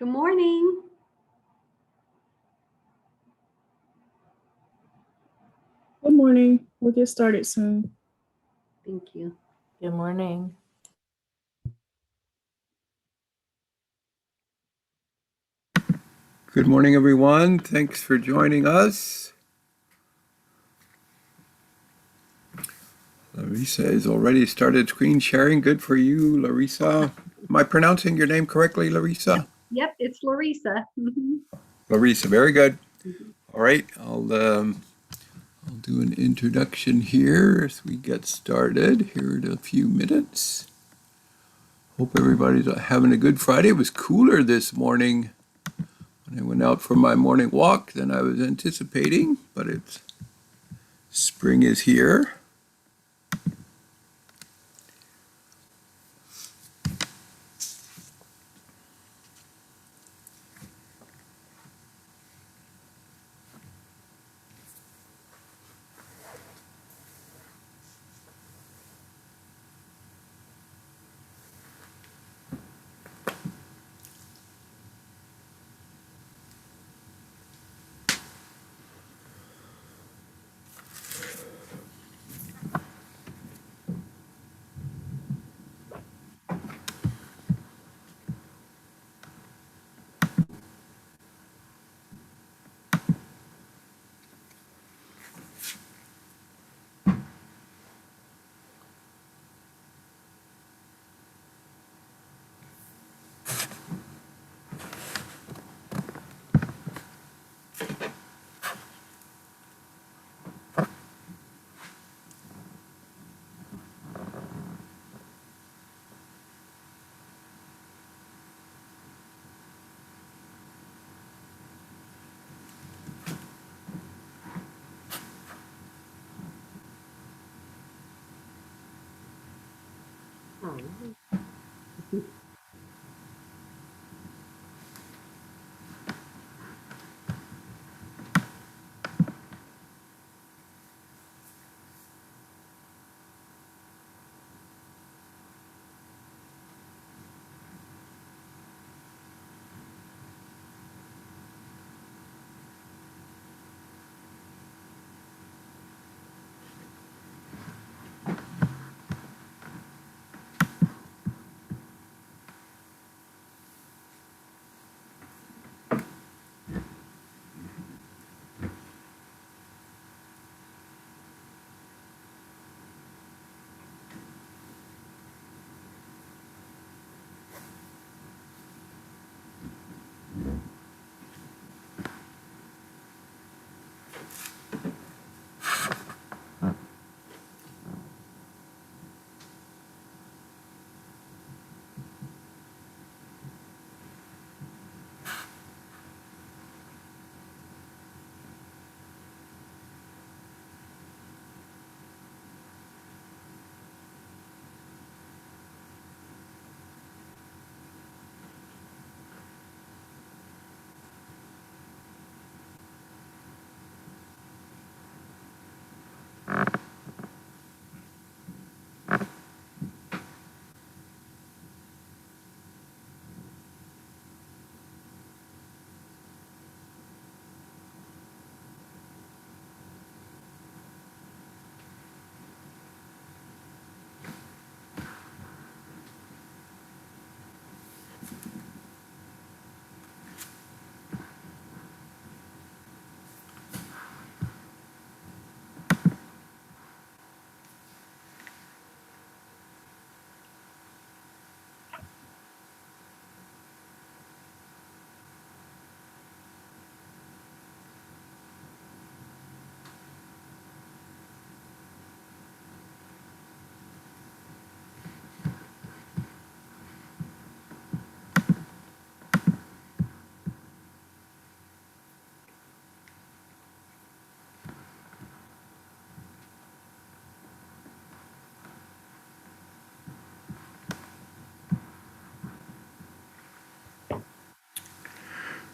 Good morning. Good morning. We'll get started soon. Thank you. Good morning. Good morning, everyone. Thanks for joining us. Larissa has already started screen sharing. Good for you, Larissa. Am I pronouncing your name correctly, Larissa? Yep, it's Larissa. Larissa, very good. All right, I'll do an introduction here as we get started here in a few minutes. Hope everybody's having a good Friday. It was cooler this morning when I went out for my morning walk than I was anticipating, but spring is here.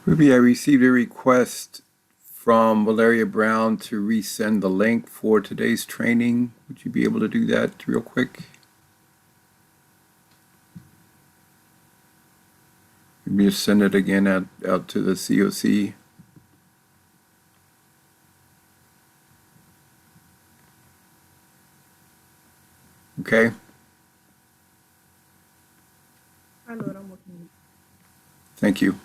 Ruby, I received a request from Valeria Brown to resend the link for today's training. Would you be able to do that real quick? Maybe you send it again out to the COC. Okay. Hi, Lord, I'm working. Thank you.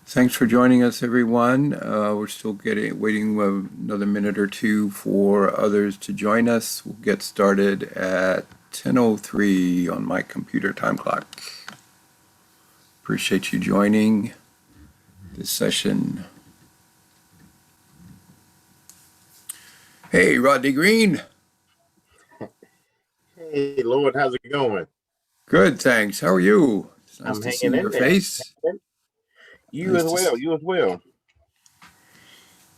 Thanks for joining us, everyone. We're still waiting another minute or two for others to join us. We'll get started at 10:03 on my computer time clock. Appreciate you joining this session. Hey, Rodney Green. Hey, Lord, how's it going? Good, thanks. How are you? It's nice I'm to see hanging in your there. face. You Nice as to well. see. You as well.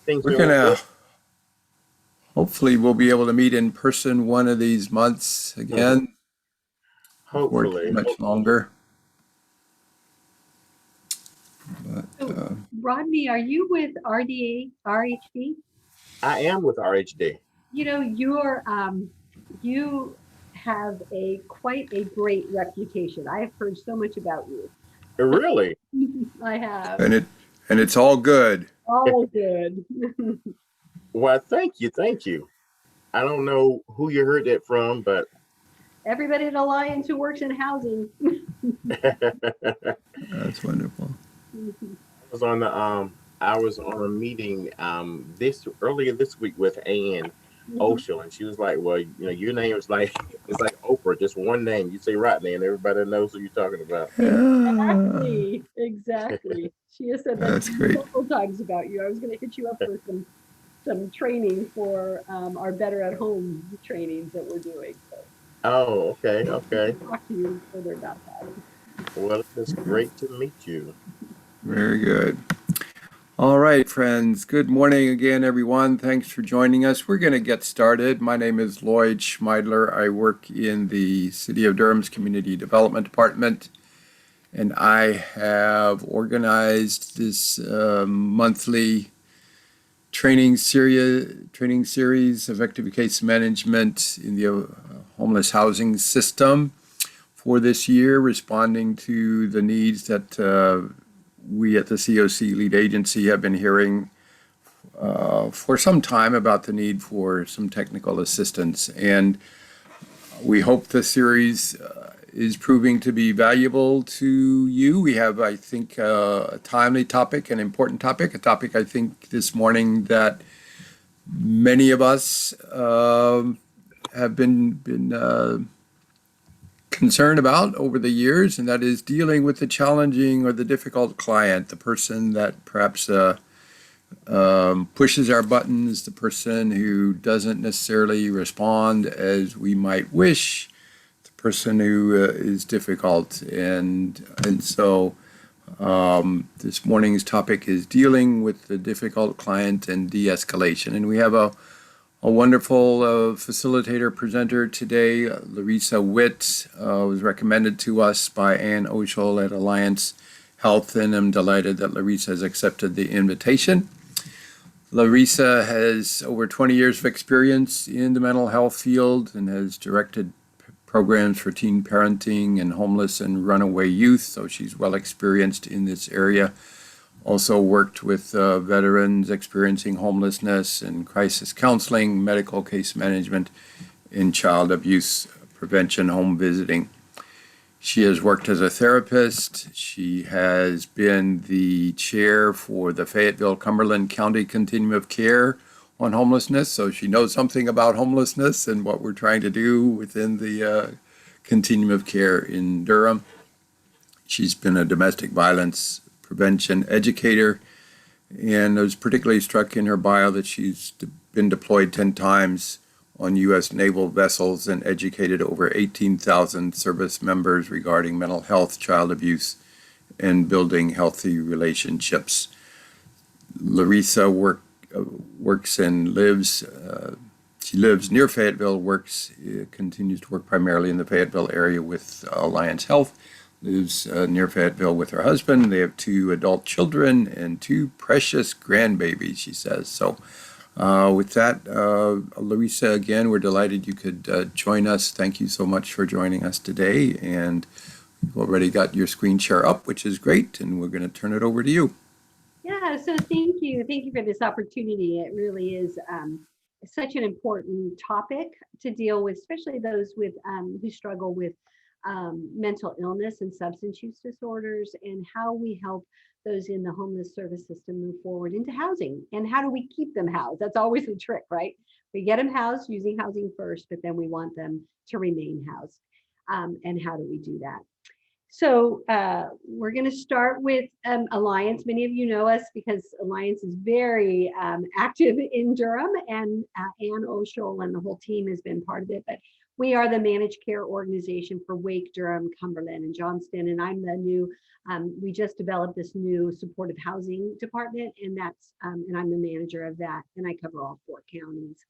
Things We're going good? gonna hopefully we'll be able to meet in person one of these months again before too Hopefully. much longer. But So, Rodney, are you with RHD? I am with RHD. You know, you have quite a great reputation. I have heard so much about you. Really? I have. and it's all good. All good. Well, thank you. Thank you. I don't know who you heard that from, but Everybody at Alliance who works in housing. I That's wonderful. I was on a meeting this earlier this week with Ann Oshel, and she was like, well, your name is like it's like Oprah, just one name. You say Rodney and everybody knows who you're talking about. Yeah, Exactly. She has said that that's great. several times about you. I was going to hit you up for some training for our Better at Home trainings that we're doing. So Oh, okay, we okay. can talk to you further about that. Well, it's great to meet you. Very good. All right, friends. Good morning again, everyone. Thanks for joining us. We're going to get started. My name is Lloyd Schmeidler. I work in the City of Durham's Community Development Department, and I have organized this monthly training series of effective case management in the homeless housing system for this year, responding to the needs that we at the COC lead agency have been hearing for some time about the need for some technical assistance. And we hope the series is proving to be valuable to you. We have, I think, a timely topic, an important topic, a topic I think this morning that many of us have been concerned about over the years, and that is dealing with the challenging or the difficult client, the person that perhaps pushes our buttons, the person who doesn't necessarily respond as we might wish, the person who is difficult. And so this morning's topic is dealing with the difficult client and de-escalation. And we have a wonderful facilitator presenter today. Larissa Witt was recommended to us by Ann Oshel at Alliance Health, and I'm delighted that Larissa has accepted the invitation. Larissa has over 20 years of experience in the mental health field and has directed programs for teen parenting and homeless and runaway youth, so she's well experienced in this area. Also worked with veterans experiencing homelessness and crisis counseling, medical case management, and child abuse prevention, home visiting. She has worked as a therapist. She has been the chair for the Fayetteville-Cumberland County Continuum of Care on homelessness, so she knows something about homelessness and what we're trying to do within the Continuum of Care in Durham. She's been a domestic violence prevention educator, and I was particularly struck in her bio that she's been deployed 10 times on U.S. naval vessels and educated over 18,000 service members regarding mental health, child abuse, and building healthy relationships. Larissa works and lives, she lives near Fayetteville, continues to work primarily in the Fayetteville area with Alliance Health, lives near Fayetteville with her husband. They have 2 adult children and 2 precious grandbabies, she says. So with that, Larissa, again, we're delighted you could join us. Thank you so much for joining us today. And You've already got your screen share up, which is great, and we're going to turn it over to you. Yeah, so thank you. Thank you for this opportunity. It really is such an important topic to deal with, especially those with who struggle with mental illness and substance use disorders, and how we help those in the homeless service system move forward into housing. And how do we keep them housed? That's always the trick, right? We get them housed using housing first, but then we want them to remain housed. And how do we do that? So we're going to start with Alliance. Many of you know us because Alliance is very active in Durham, and Ann Oshel and the whole team has been part of it. But we are the managed care organization for Wake, Durham, Cumberland, and Johnston. And I'm the new, we just developed this new supportive housing department, and and I'm the manager of that. And I cover all 4 counties.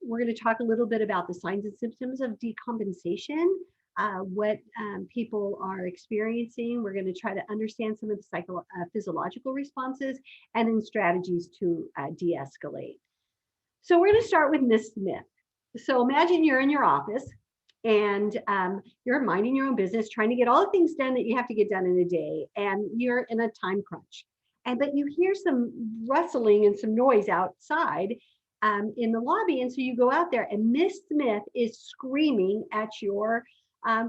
We're going to talk a little bit about the signs and symptoms of decompensation, what people are experiencing. We're going to try to understand some of the physiological responses, and then strategies to de-escalate. So we're going to start with Miss Smith. So imagine you're in your office and you're minding your own business, trying to get all the things done that you have to get done in a day, and you're in a time crunch. But you hear some rustling and some noise outside in the lobby. And so you go out there, and Miss Smith is screaming at your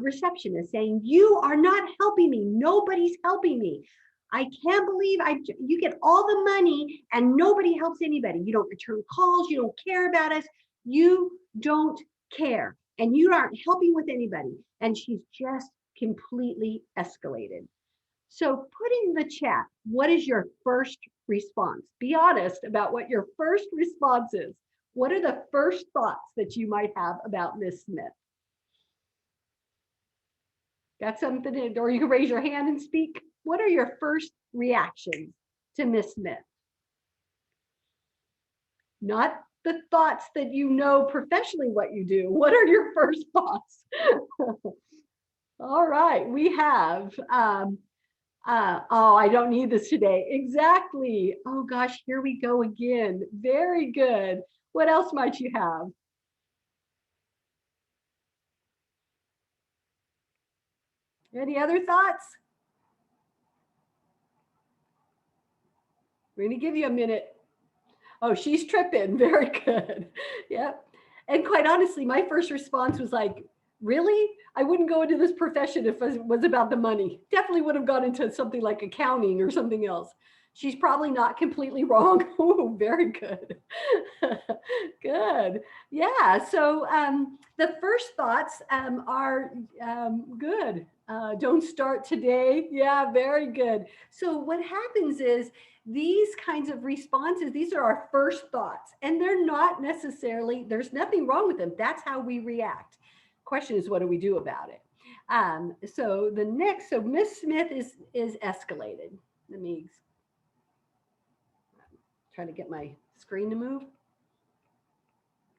receptionist saying, "You are not helping me. Nobody's helping me. I can't believe you get all the money and nobody helps anybody. You don't return calls. You don't care about us. You don't care. And you aren't helping with anybody." And she's just completely escalated. So put in the chat, what is your first response? Be honest about what your first response is. What are the first thoughts that you might have about Miss Smith? Got something in, or you can raise your hand and speak. What are your first reactions to Miss Smith? Not the thoughts that you know professionally what you do. What are your first thoughts? All right, we have oh, I don't need this today. Exactly. Oh gosh, here we go again. Very good. What else might you have? Any other thoughts? We're going to give you a minute. Oh, she's tripping. Very good. Yep. And quite honestly, my first response was like, really? I wouldn't go into this profession if it was about the money. Definitely would have gone into something like accounting or something else. She's probably not completely wrong. Oh, very good. Good. Yeah. So the first thoughts are good. Don't start today. Yeah, very good. So what happens is these kinds of responses, these are our first thoughts, and they're not necessarily, there's nothing wrong with them. That's how we react. Question is, what do we do about it? So the next, so Miss Smith is escalated. Let me try to get my screen to move.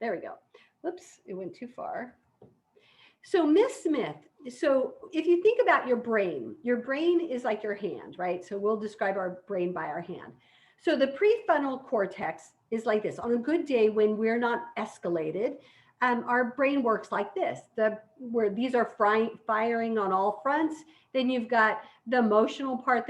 There we go. Whoops, it went too far. So Miss Smith, so if you think about your brain is like your hand, right? So we'll describe our brain by our hand. So the prefrontal cortex is like this. On a good day when we're not escalated, our brain works like this, where these are firing on all fronts. Then you've got the emotional part,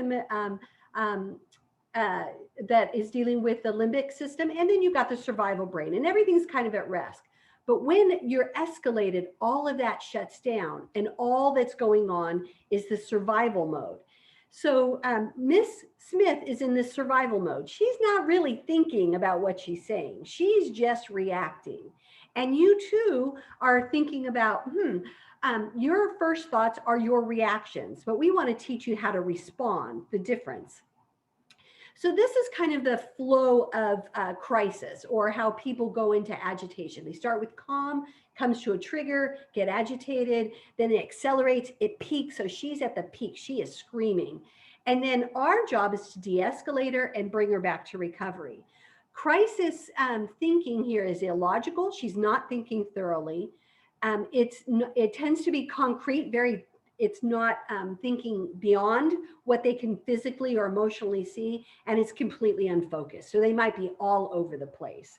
that is dealing with the limbic system. And then you've got the survival brain, and everything's kind of at rest. But when you're escalated, all of that shuts down, and all that's going on is the survival mode. So Miss Smith is in this survival mode. She's not really thinking about what she's saying. She's just reacting. And you too are thinking about, your first thoughts are your reactions, but we want to teach you how to respond, the difference. So this is kind of the flow of crisis, or how people go into agitation. They start with calm, comes to a trigger, get agitated, then it accelerates, it peaks. So she's at the peak, she is screaming. And then our job is to de-escalate her and bring her back to recovery. Crisis thinking here is illogical. She's not thinking thoroughly. It tends to be concrete, it's not thinking beyond what they can physically or emotionally see, and it's completely unfocused. So they might be all over the place.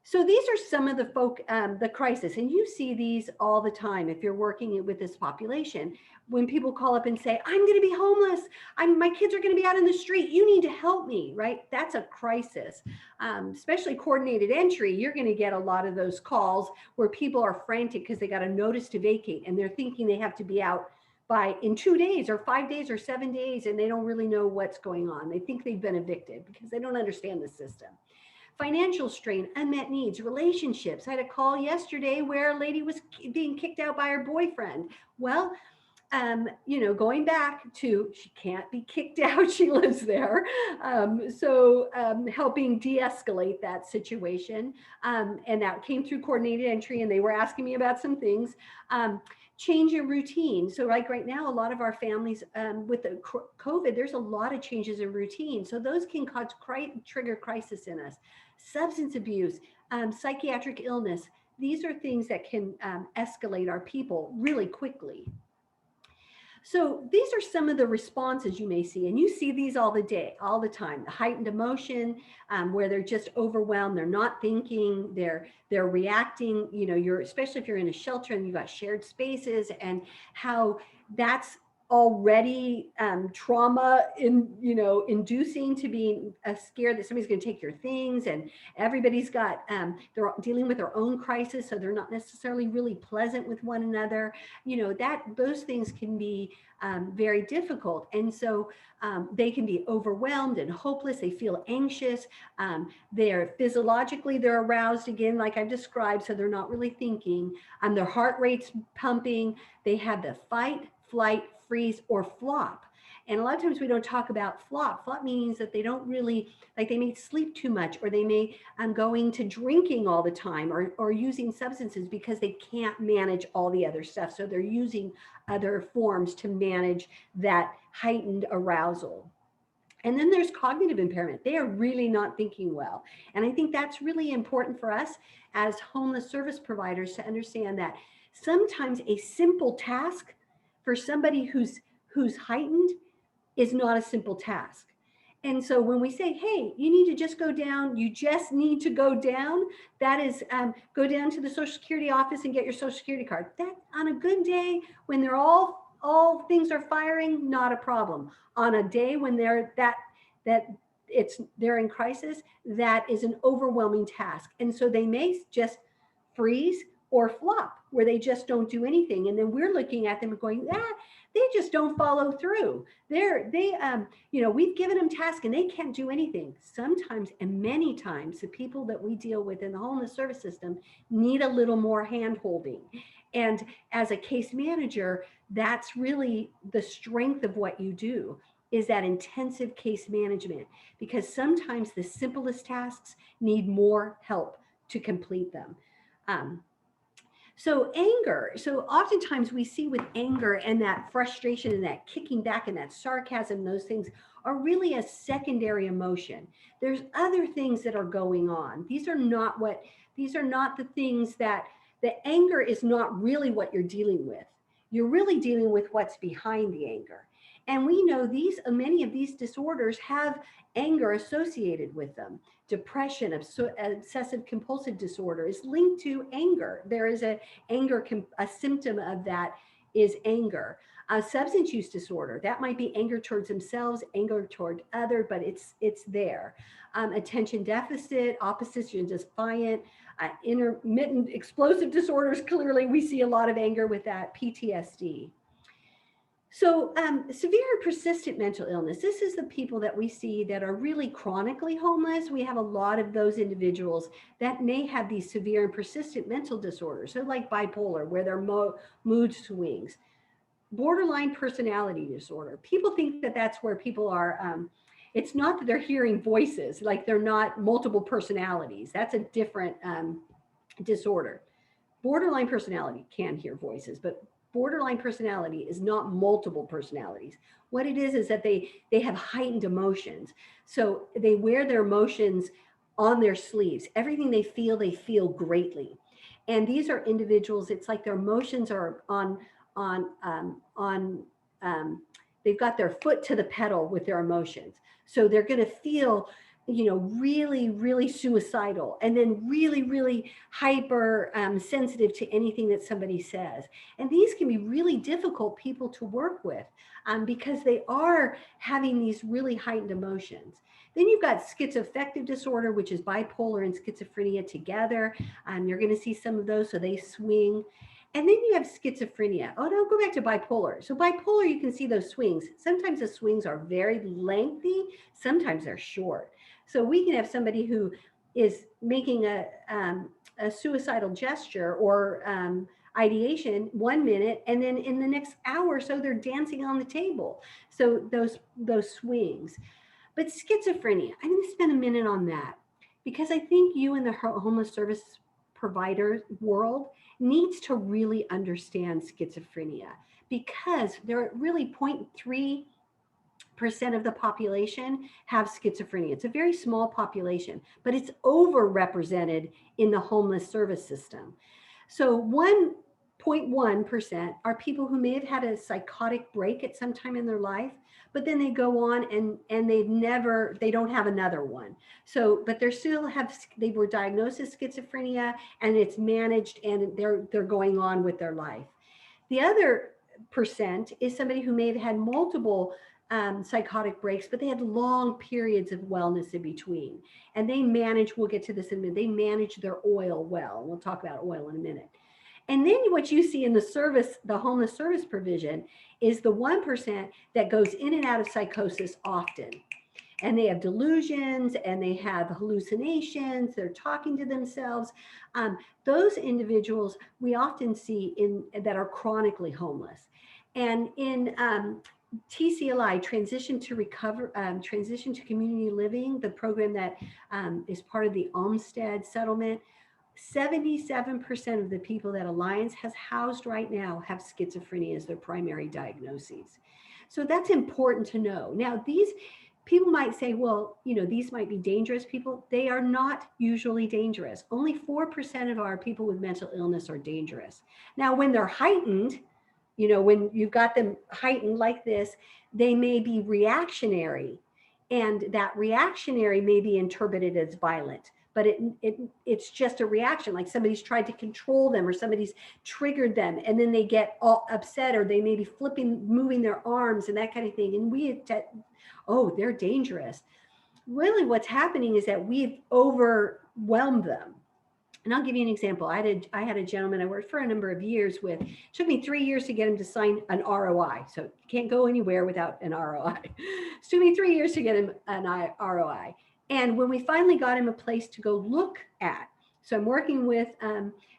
So these are some of the crisis, and you see these all the time if you're working with this population. When people call up and say, "I'm going to be homeless. My kids are going to be out in the street. You need to help me," right? That's a crisis. Especially coordinated entry, you're going to get a lot of those calls where people are frantic because they got a notice to vacate, and they're thinking they have to be out in 2 days or 5 days or 7 days, and they don't really know what's going on. They think they've been evicted because they don't understand the system. Financial strain, unmet needs, relationships. I had a call yesterday where a lady was being kicked out by her boyfriend. Well, going back to, she can't be kicked out, she lives there. Helping de-escalate that situation. And that came through coordinated entry, and they were asking me about some things. Change in routine. So like right now, a lot of our families with the COVID, there's a lot of changes in routine. So those can trigger crisis in us. Substance abuse, psychiatric illness. These are things that can escalate our people really quickly. So these are some of the responses you may see, and you see these all the time. The heightened emotion, where they're just overwhelmed, they're not thinking, they're reacting. Especially if you're in a shelter and you've got shared spaces, and how that's already trauma inducing, to be scared that somebody's going to take your things, and everybody's got they're dealing with their own crisis, so they're not necessarily really pleasant with one another. Those things can be very difficult, and so they can be overwhelmed and hopeless. They feel anxious. They're physiologically, they're aroused again, like I've described, so they're not really thinking. Their heart rate's pumping. They have the fight, flight, freeze, or flop. And a lot of times we don't talk about flop. Flop means that they don't really, like, they may sleep too much, or they may go into drinking all the time, or using substances because they can't manage all the other stuff. So they're using other forms to manage that heightened arousal. And then there's cognitive impairment. They are really not thinking well. And I think that's really important for us as homeless service providers to understand that sometimes a simple task for somebody who's heightened is not a simple task. And so when we say, hey, you need to just go down, you just need to go down, that is go down to the Social Security office and get your Social Security card. That, on a good day, when they're all things are firing, not a problem. On a day when they're in crisis, that is an overwhelming task. And so they may just freeze or flop, where they just don't do anything. And then we're looking at them and going, they just don't follow through. We've given them tasks and they can't do anything. Sometimes, and many times, the people that we deal with in the homeless service system need a little more hand holding. And as a case manager, that's really the strength of what you do, is that intensive case management, because sometimes the simplest tasks need more help to complete them. So anger. So oftentimes we see with anger and that frustration and that kicking back and that sarcasm, those things are really a secondary emotion. There's other things that are going on. These are not the things that, the anger is not really what you're dealing with. You're really dealing with what's behind the anger. And we know many of these disorders have anger associated with them. Depression, obsessive compulsive disorder is linked to anger. There is a symptom of that is anger. Substance use disorder, that might be anger towards themselves, anger toward other, but it's there. Attention deficit, opposition defiant, intermittent explosive disorders, clearly we see a lot of anger with that. PTSD. So severe and persistent mental illness, this is the people that we see that are really chronically homeless. We have a lot of those individuals that may have these severe and persistent mental disorders. So like bipolar, where there are mood swings. Borderline personality disorder. People think that that's where people are, it's not that they're hearing voices, like they're not multiple personalities. That's a different disorder. Borderline personality can hear voices, but borderline personality is not multiple personalities. What it is that they have heightened emotions. So they wear their emotions on their sleeves. Everything they feel greatly. And these are individuals, it's like their emotions are they've got their foot to the pedal with their emotions. So they're going to feel really, really suicidal, and then really, really hyper sensitive to anything that somebody says. And these can be really difficult people to work with because they are having these really heightened emotions. Then you've got schizoaffective disorder, which is bipolar and schizophrenia together. You're going to see some of those, so they swing. And then you have schizophrenia. Oh, no, go back to bipolar. So bipolar, you can see those swings. Sometimes the swings are very lengthy, sometimes they're short. So we can have somebody who is making a suicidal gesture or ideation 1 minute, and then in the next hour or so they're dancing on the table. So those swings. But schizophrenia, I'm going to spend a minute on that because I think you in the homeless service provider world needs to really understand schizophrenia, because there are really 0.3% of the population have schizophrenia. It's a very small population, but it's overrepresented in the homeless service system. So 1.1% are people who may have had a psychotic break at some time in their life, but then they go on and they don't have another one. So, but they were diagnosed as schizophrenia, and it's managed, and they're going on with their life. The other percent is somebody who may have had multiple psychotic breaks, but they had long periods of wellness in between. And we'll get to this in a minute, they manage their oil well. We'll talk about oil in a minute. And then what you see in the homeless service provision is the 1% that goes in and out of psychosis often. And they have delusions and they have hallucinations. They're talking to themselves. Those individuals we often see that are chronically homeless. And in TCLI, transition to community living, the program that is part of the Olmsted settlement, 77% of the people that Alliance has housed right now have schizophrenia as their primary diagnoses. So that's important to know. Now, these people might say, well, these might be dangerous people. They are not usually dangerous. Only 4% of our people with mental illness are dangerous. Now, when they're heightened, when you've got them heightened like this, they may be reactionary, and that reactionary may be interpreted as violent, but it's just a reaction, like somebody's tried to control them or somebody's triggered them, and then they get all upset, or they may be moving their arms and that kind of thing. And they're dangerous. Really what's happening is that we've overwhelmed them. And I'll give you an example. I had a gentleman I worked for a number of years with. It took me 3 years to get him to sign an ROI. So you can't go anywhere without an ROI. It took me 3 years to get him an ROI. And when we finally got him a place to go look at, so I'm working with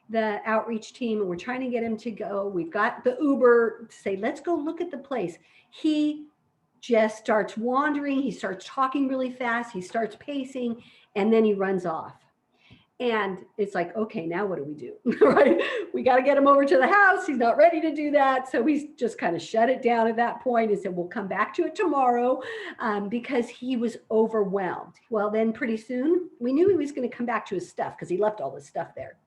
the outreach team, and we're trying to get him to go. We've got the Uber to say, let's go look at the place. He just starts wandering. He starts talking really fast. He starts pacing, and then he runs off. And it's like, okay, now what do we do? Right? We got to get him over to the house. He's not ready to do that. So we just kind of shut it down at that point and said, we'll come back to it tomorrow, because he was overwhelmed. Well, then pretty soon we knew he was going to come back to his stuff because he left all his stuff there.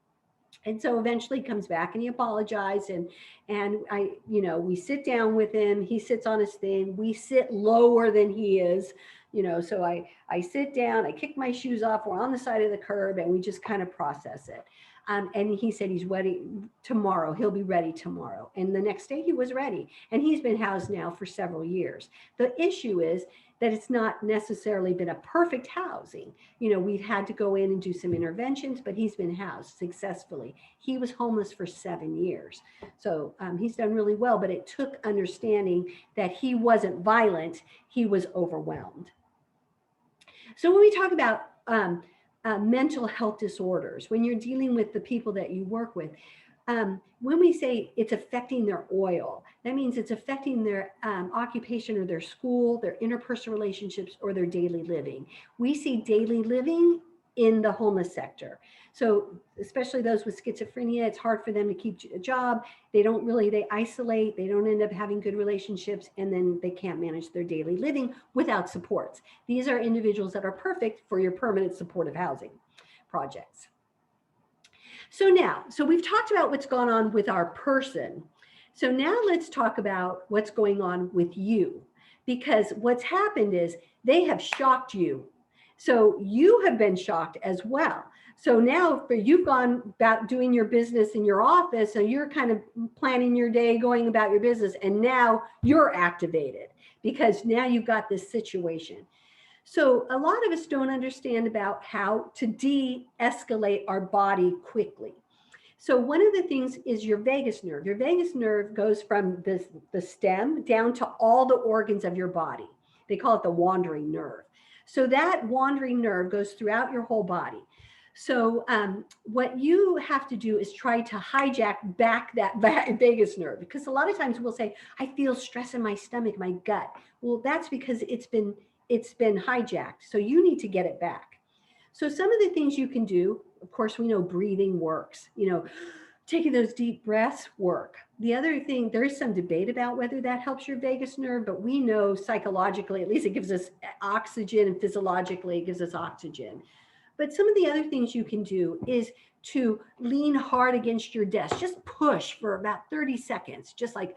And so eventually he comes back and he apologized, and we sit down with him. He sits on his thing. We sit lower than he is, so I sit down, I kick my shoes off. We're on the side of the curb, and we just kind of process it. And he said he's ready tomorrow. He'll be ready tomorrow. And the next day he was ready. And he's been housed now for several years. The issue is that it's not necessarily been a perfect housing. We've had to go in and do some interventions, but he's been housed successfully. He was homeless for 7 years. So he's done really well, but it took understanding that he wasn't violent, he was overwhelmed. So when we talk about mental health disorders, when you're dealing with the people that you work with, when we say it's affecting their oil, that means it's affecting their occupation or their school, their interpersonal relationships, or their daily living. We see daily living in the homeless sector. So especially those with schizophrenia, it's hard for them to keep a job. They isolate, they don't end up having good relationships, and then they can't manage their daily living without supports. These are individuals that are perfect for your permanent supportive housing projects. So we've talked about what's gone on with our person. So now let's talk about what's going on with you, because what's happened is they have shocked you. So you have been shocked as well. So now you've gone about doing your business in your office, so you're kind of planning your day, going about your business, and now you're activated because now you've got this situation. So a lot of us don't understand about how to de-escalate our body quickly. So one of the things is your vagus nerve. Your vagus nerve goes from the stem down to all the organs of your body. They call it the wandering nerve. So that wandering nerve goes throughout your whole body. So what you have to do is try to hijack back that vagus nerve, because a lot of times we'll say, I feel stress in my stomach, my gut. Well, that's because it's been hijacked. So you need to get it back. So some of the things you can do, of course, we know breathing works. Taking those deep breaths work. The other thing, there is some debate about whether that helps your vagus nerve, but we know psychologically, at least it gives us oxygen, and physiologically it gives us oxygen. But some of the other things you can do is to lean hard against your desk. Just push for about 30 seconds, just like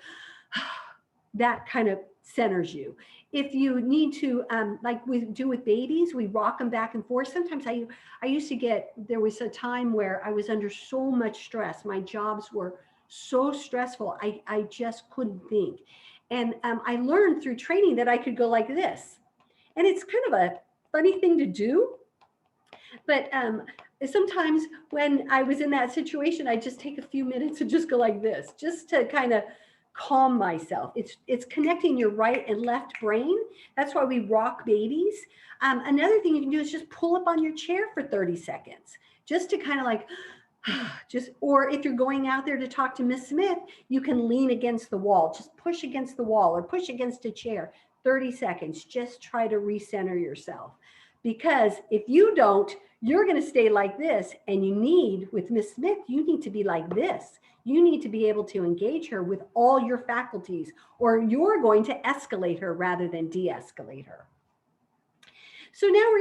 that kind of centers you. If you need to, like we do with babies, we rock them back and forth. Sometimes I used to there was a time where I was under so much stress. My jobs were so stressful. I just couldn't think. And I learned through training that I could go like this. And it's kind of a funny thing to do. But sometimes when I was in that situation, I just take a few minutes and just go like this, just to kind of calm myself. It's connecting your right and left brain. That's why we rock babies. Another thing you can do is just pull up on your chair for 30 seconds, just to kind of like, or if you're going out there to talk to Miss Smith, you can lean against the wall, just push against the wall or push against a chair, 30 seconds, just try to recenter yourself. Because if you don't, you're going to stay like this. And with Miss Smith, you need to be like this. You need to be able to engage her with all your faculties, or you're going to escalate her rather than de-escalate her. So now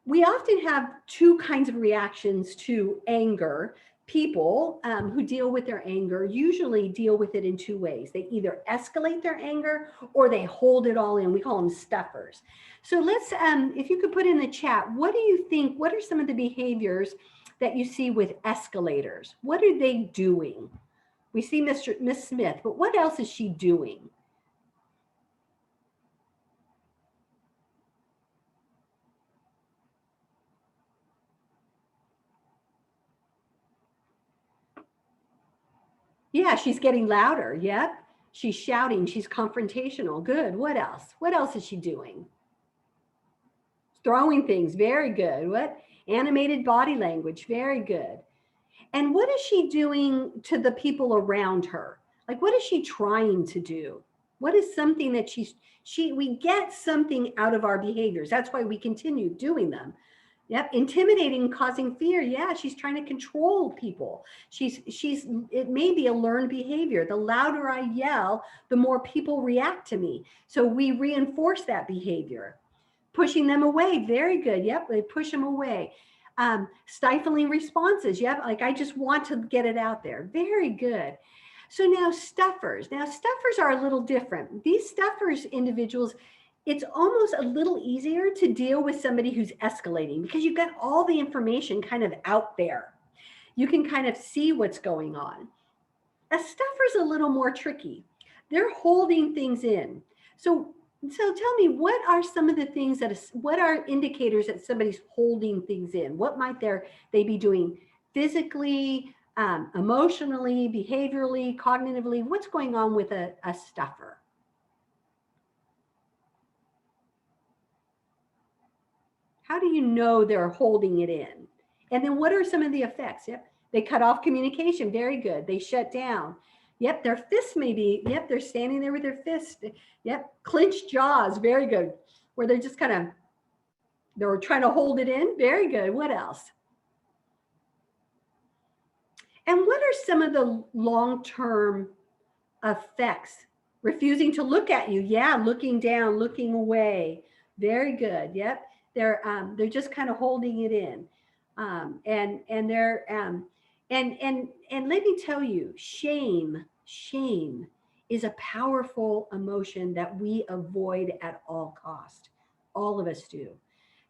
we often have two kinds of reactions to anger. People who deal with their anger usually deal with it in two ways. They either escalate their anger or they hold it all in. We call them stuffers. So let's, if you could put in the chat, what do you think, what are some of the behaviors that you see with escalators? What are they doing? We see Miss Smith, but what else is she doing? Yeah, she's getting louder. Yep. She's shouting. She's confrontational. Good. What else? What else is she doing? Throwing things. Very good. What? Animated body language. Very good. And what is she doing to the people around her? Like, what is she trying to do? What is something that we get something out of our behaviors. That's why we continue doing them. Yep, intimidating, causing fear. Yeah, she's trying to control people. It may be a learned behavior. The louder I yell, the more people react to me. So we reinforce that behavior. Pushing them away. Very good. Yep, they push them away. Stifling responses. Yep, like I just want to get it out there. Very good. So now stuffers. Now stuffers are a little different. These stuffers individuals, it's almost a little easier to deal with somebody who's escalating because you've got all the information kind of out there. You can kind of see what's going on. A stuffer's a little more tricky. They're holding things in. So tell me, what are some of the things what are indicators that somebody's holding things in? What might they be doing physically, emotionally, behaviorally, cognitively? What's going on with a stuffer? How do you know they're holding it in? And then what are some of the effects? Yep, they cut off communication. Very good. They shut down. Yep, their fists maybe. Yep, they're standing there with their fists. Yep, clenched jaws. Very good. Where they're just kind of, they're trying to hold it in. Very good. What else? And what are some of the long-term effects? Refusing to look at you. Yeah, looking down, looking away. Very good. Yep. They're just kind of holding it in. And let me tell you, shame is a powerful emotion that we avoid at all cost. All of us do.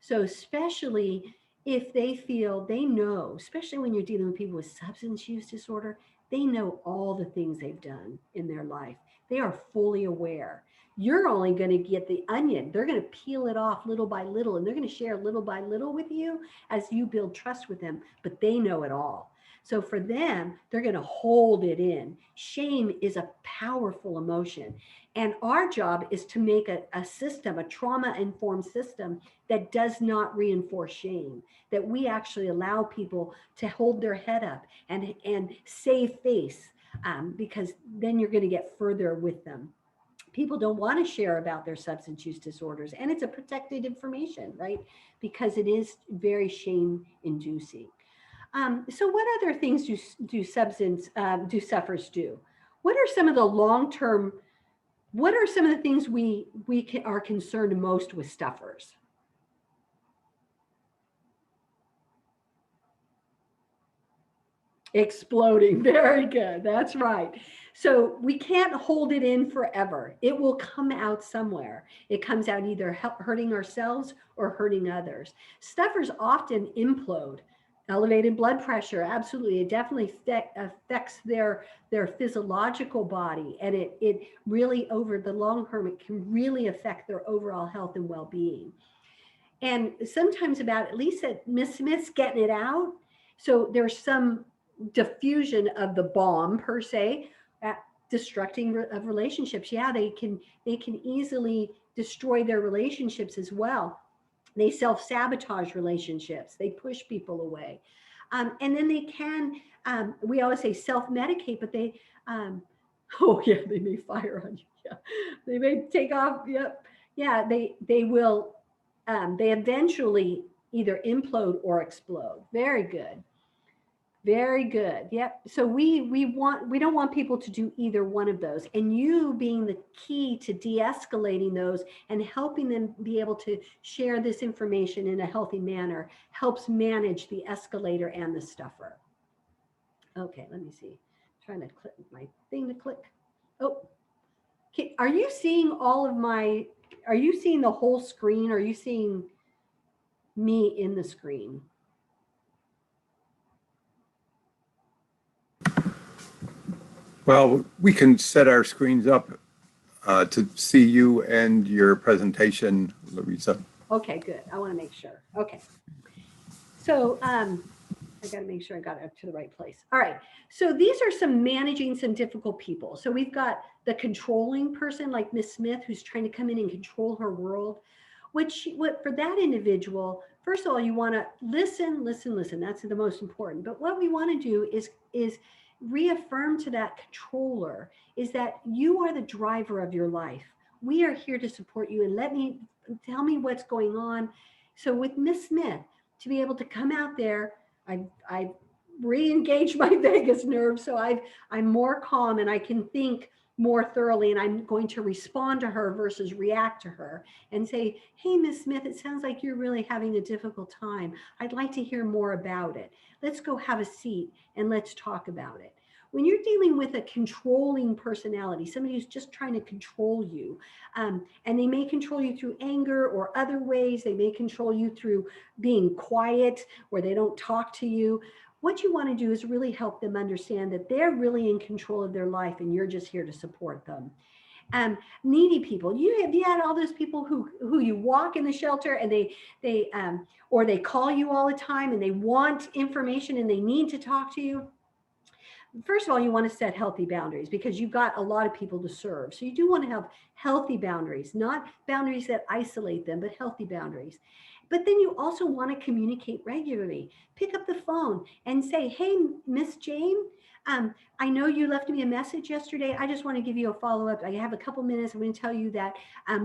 So especially if they feel they know, especially when you're dealing with people with substance use disorder, they know all the things they've done in their life. They are fully aware. You're only going to get the onion. They're going to peel it off little by little, and they're going to share little by little with you as you build trust with them, but they know it all. So for them, they're going to hold it in. Shame is a powerful emotion. And our job is to make a system, a trauma informed system that does not reinforce shame, that we actually allow people to hold their head up and save face, because then you're going to get further with them. People don't want to share about their substance use disorders, and it's a protected information, right? Because it is very shame inducing. So what other things do sufferers do? What are some of the long-term, what are some of the things are concerned most with stuffers? Exploding. Very good. That's right. So we can't hold it in forever. It will come out somewhere. It comes out either hurting ourselves or hurting others. Stuffers often implode. Elevated blood pressure, absolutely. It definitely affects their physiological body, and it really, over the long term, it can really affect their overall health and well-being. And sometimes, about at least at Miss Smith's getting it out. So there's some diffusion of the bomb per se, destructing of relationships. Yeah, they can easily destroy their relationships as well. They self-sabotage relationships. They push people away. And then they can, we always say self-medicate, but they, oh yeah, they may fire on you. Yeah, they may take off. Yep. Yeah, they will, they eventually either implode or explode. Very good. Very good. Yep. So we don't want people to do either one of those. And you being the key to de-escalating those and helping them be able to share this information in a healthy manner helps manage the escalator and the stuffer. Okay, let me see. I'm trying to click my thing to click. Oh, okay. Are you seeing are you seeing the whole screen? Are you seeing me in the screen? Well, we can set our screens up to see you and your presentation, Larissa. Okay, good. I want to make sure. Okay. So I got to make sure I got it to the right place. All right. So these are some managing some difficult people. So we've got the controlling person like Miss Smith, who's trying to come in and control her world. What for that individual, first of all, you want to listen, listen, listen. That's the most important. But what we want to do is reaffirm to that controller is that you are the driver of your life. We are here to support you, and tell me what's going on. So with Miss Smith, to be able to come out there, I've re-engaged my vagus nerve, so I'm more calm and I can think more thoroughly, and I'm going to respond to her versus react to her and say, hey, Miss Smith, it sounds like you're really having a difficult time. I'd like to hear more about it. Let's go have a seat and let's talk about it. When you're dealing with a controlling personality, somebody who's just trying to control you, and they may control you through anger or other ways, they may control you through being quiet where they don't talk to you. What you want to do is really help them understand that they're really in control of their life and you're just here to support them. Needy people, you had all those people who you walk in the shelter and or they call you all the time and they want information and they need to talk to you. First of all, you want to set healthy boundaries because you've got a lot of people to serve. So you do want to have healthy boundaries, not boundaries that isolate them, but healthy boundaries. But then you also want to communicate regularly. Pick up the phone and say, hey, Miss Jane, I know you left me a message yesterday. I just want to give you a follow-up. I have a couple minutes. I'm going to tell you that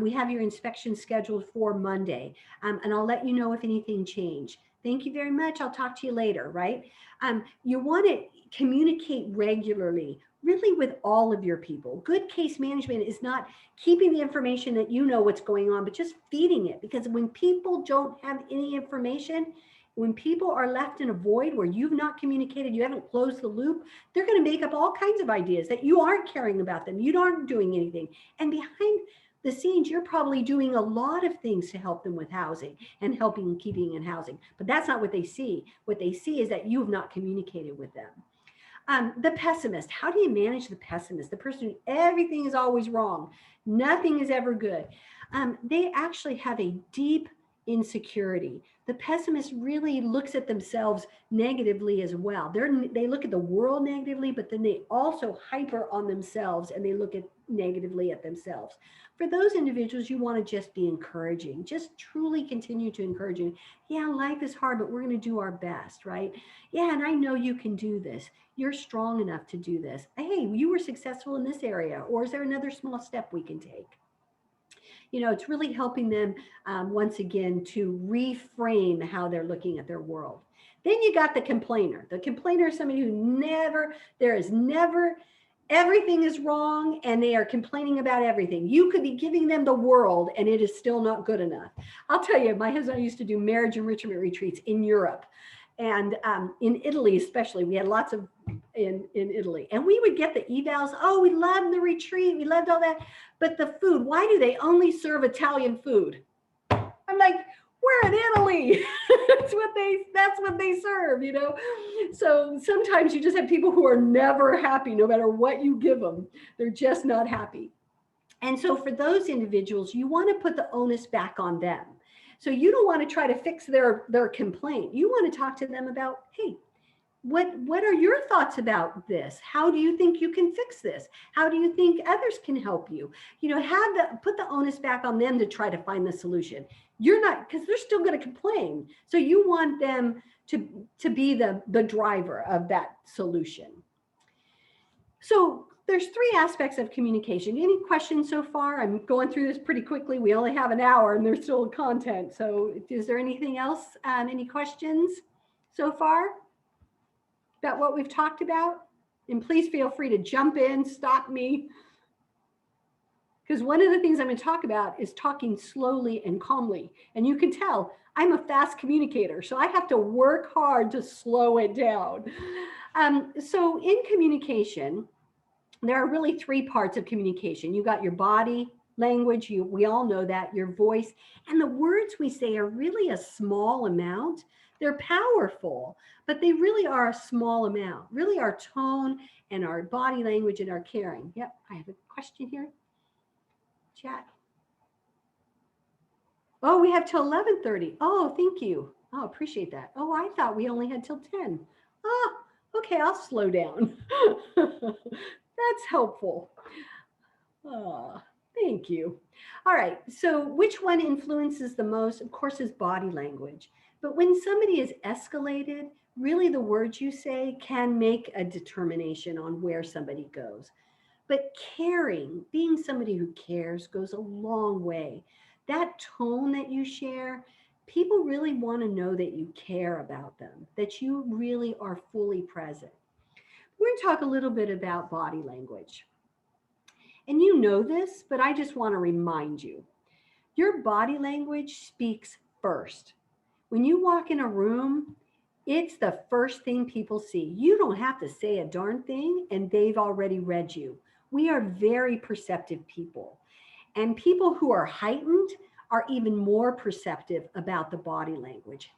we have your inspection scheduled for Monday, and I'll let you know if anything changed. Thank you very much. I'll talk to you later, right? You want to communicate regularly, really with all of your people. Good case management is not keeping the information that you know what's going on, but just feeding it. Because when people don't have any information, when people are left in a void where you've not communicated, you haven't closed the loop, they're going to make up all kinds of ideas that you aren't caring about them. You aren't doing anything. And behind The scenes, you're probably doing a lot of things to help them with housing and helping keeping in housing, but that's not what they see. What they see is that you have not communicated with them. The pessimist, how do you manage the pessimist? The person who everything is always wrong, nothing is ever good. They actually have a deep insecurity. The pessimist really looks at themselves negatively as well. They look at the world negatively, but then they also hyper on themselves and they look at negatively at themselves. For those individuals, you want to just be encouraging, just truly continue to encourage you. Yeah, life is hard, but we're going to do our best, right? Yeah, and I know you can do this. You're strong enough to do this. Hey, you were successful in this area, or is there another small step we can take? It's really helping them once again to reframe how they're looking at their world. Then you got the complainer. The complainer is somebody who there is never, everything is wrong and they are complaining about everything. You could be giving them the world and it is still not good enough. I'll tell you, my husband used to do marriage enrichment retreats in Europe. And in Italy, especially, we had lots of in Italy. And we would get the evals. Oh, we loved the retreat. We loved all that. But the food, why do they only serve Italian food? I'm like, we're in Italy. that's what they serve, So sometimes you just have people who are never happy, no matter what you give them. They're just not happy. And so for those individuals, you want to put the onus back on them. So you don't want to try to fix their complaint. You want to talk to them about, hey, what are your thoughts about this? How do you think you can fix this? How do you think others can help you? Put the onus back on them to try to find the solution. You're not, because they're still going to complain. So you want them to be the driver of that solution. So there's 3 aspects of communication. Any questions so far? I'm going through this pretty quickly. We only have an hour and there's still content. So is there anything else? Any questions so far about what we've talked about? And please feel free to jump in, stop me. Because one of the things I'm going to talk about is talking slowly and calmly. And you can tell I'm a fast communicator, so I have to work hard to slow it down. So in communication, there are really 3 parts of communication. You got your body language, we all know that, your voice, and the words we say are really a small amount. They're powerful, but they really are a small amount. Really our tone and our body language and our caring. Yep, I have a question here. Chat. Oh, we have till 11:30. Oh, thank you. Oh, appreciate that. Oh, I thought we only had till 10. Oh, okay, I'll slow down. That's helpful. Oh, thank you. All right, so which one influences the most? Of course, is body language. But when somebody is escalated, really the words you say can make a determination on where somebody goes. But caring, being somebody who cares, goes a long way. That tone that you share, people really want to know that you care about them, that you really are fully present. We're going to talk a little bit about body language. And you know this, but I just want to remind you, your body language speaks first. When you walk in a room, it's the first thing people see. You don't have to say a darn thing, and they've already read you. We are very perceptive people. And people who are heightened are even more perceptive about the body language.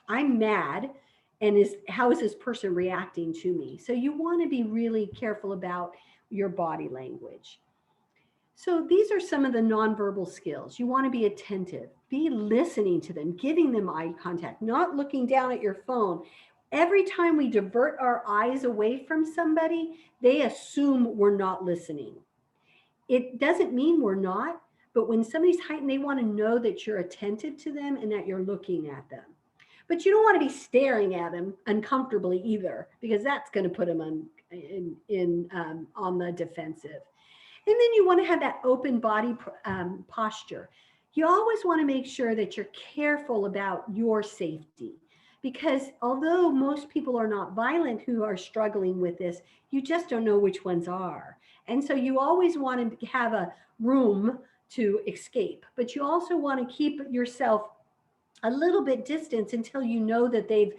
I'm mad, and how is this person reacting to me? So you want to be really careful about your body language. So these are some of the nonverbal skills. You want to be attentive, be listening to them, giving them eye contact, not looking down at your phone. Every time we divert our eyes away from somebody, they assume we're not listening. It doesn't mean we're not, but when somebody's heightened, they want to know that you're attentive to them and that you're looking at them. But you don't want to be staring at them uncomfortably either, because that's going to put them on the defensive. And then you want to have that open body posture. You always want to make sure that you're careful about your safety, because although most people are not violent who are struggling with this, you just don't know which ones are. And so you always want to have a room to escape, but you also want to keep yourself a little bit distance until you know that they've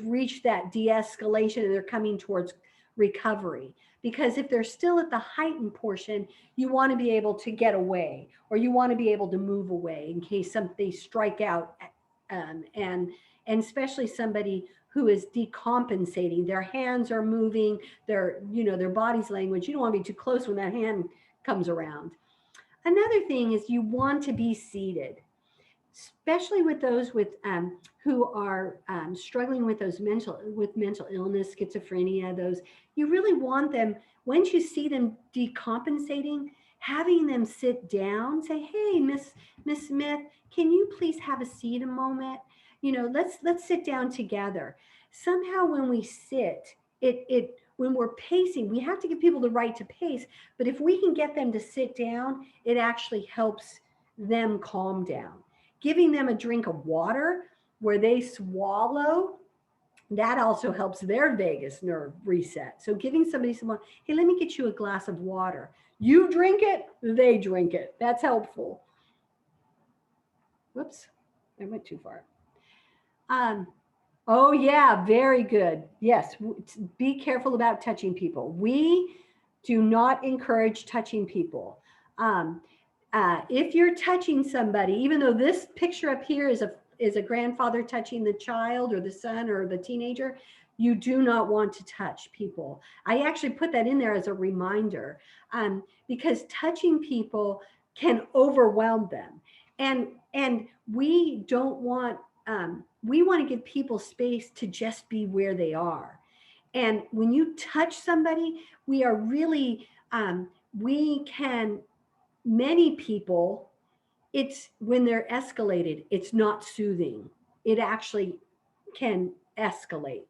reached that de-escalation and they're coming towards recovery. Because if they're still at the heightened portion, you want to be able to get away, or you want to be able to move away in case they strike out. And especially somebody who is decompensating, their hands are moving, their body's language. You don't want to be too close when that hand comes around. Another thing is you want to be seated, especially with those who are struggling with mental illness, schizophrenia. Those, you really want them, once you see them decompensating, having them sit down. Say, hey, Miss Smith, can you please have a seat a moment? Let's sit down together. Somehow when we sit, when we're pacing, we have to give people the right to pace, but if we can get them to sit down, it actually helps them calm down. Giving them a drink of water where they swallow, that also helps their vagus nerve reset. So giving somebody some, hey, let me get you a glass of water. You drink it, they drink it. That's helpful. Whoops, I went too far. Oh yeah, very good. Yes, be careful about touching people. We do not encourage touching people. If you're touching somebody, even though this picture up here is a grandfather touching the child or the son or the teenager, you do not want to touch people. I actually put that in there as a reminder, because touching people can overwhelm them, and we don't want. We want to give people space to just be where they are. And when you touch somebody, we are really, many people, it's when they're escalated, it's not soothing. It actually can escalate.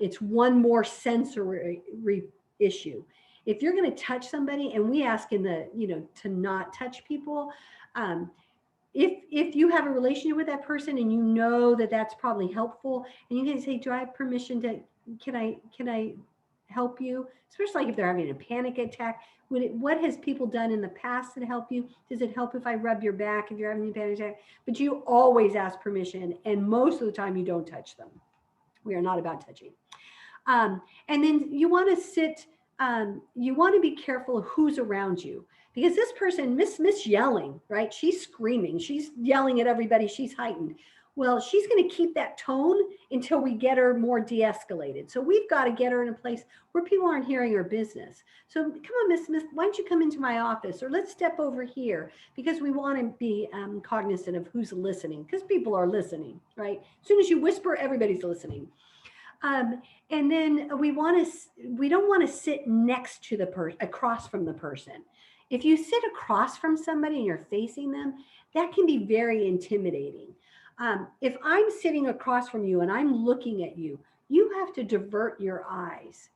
It's one more sensory issue. If you're going to touch somebody, and we ask to not touch people, if you have a relationship with that person and you know that that's probably helpful, and you can say, do I have permission to, can I help you? Especially like if they're having a panic attack. What has people done in the past to help you? Does it help if I rub your back if you're having a panic attack? But you always ask permission, and most of the time you don't touch them. We are not about touching. And then you want to sit, you want to be careful of who's around you, because this person, Miss yelling, right? She's screaming, she's yelling at everybody, she's heightened. Well, she's going to keep that tone until we get her more de-escalated. So we've got to get her in a place where people aren't hearing her business. So come on, Miss Smith, why don't you come into my office, or let's step over here, because we want to be cognizant of who's listening, because people are listening, right? As soon as you whisper, everybody's listening. And then we don't want to sit next to the person, across from the person. If you sit across from somebody and you're facing them, that can be very intimidating. If I'm sitting across from you and I'm looking at you, you have to divert your eyes,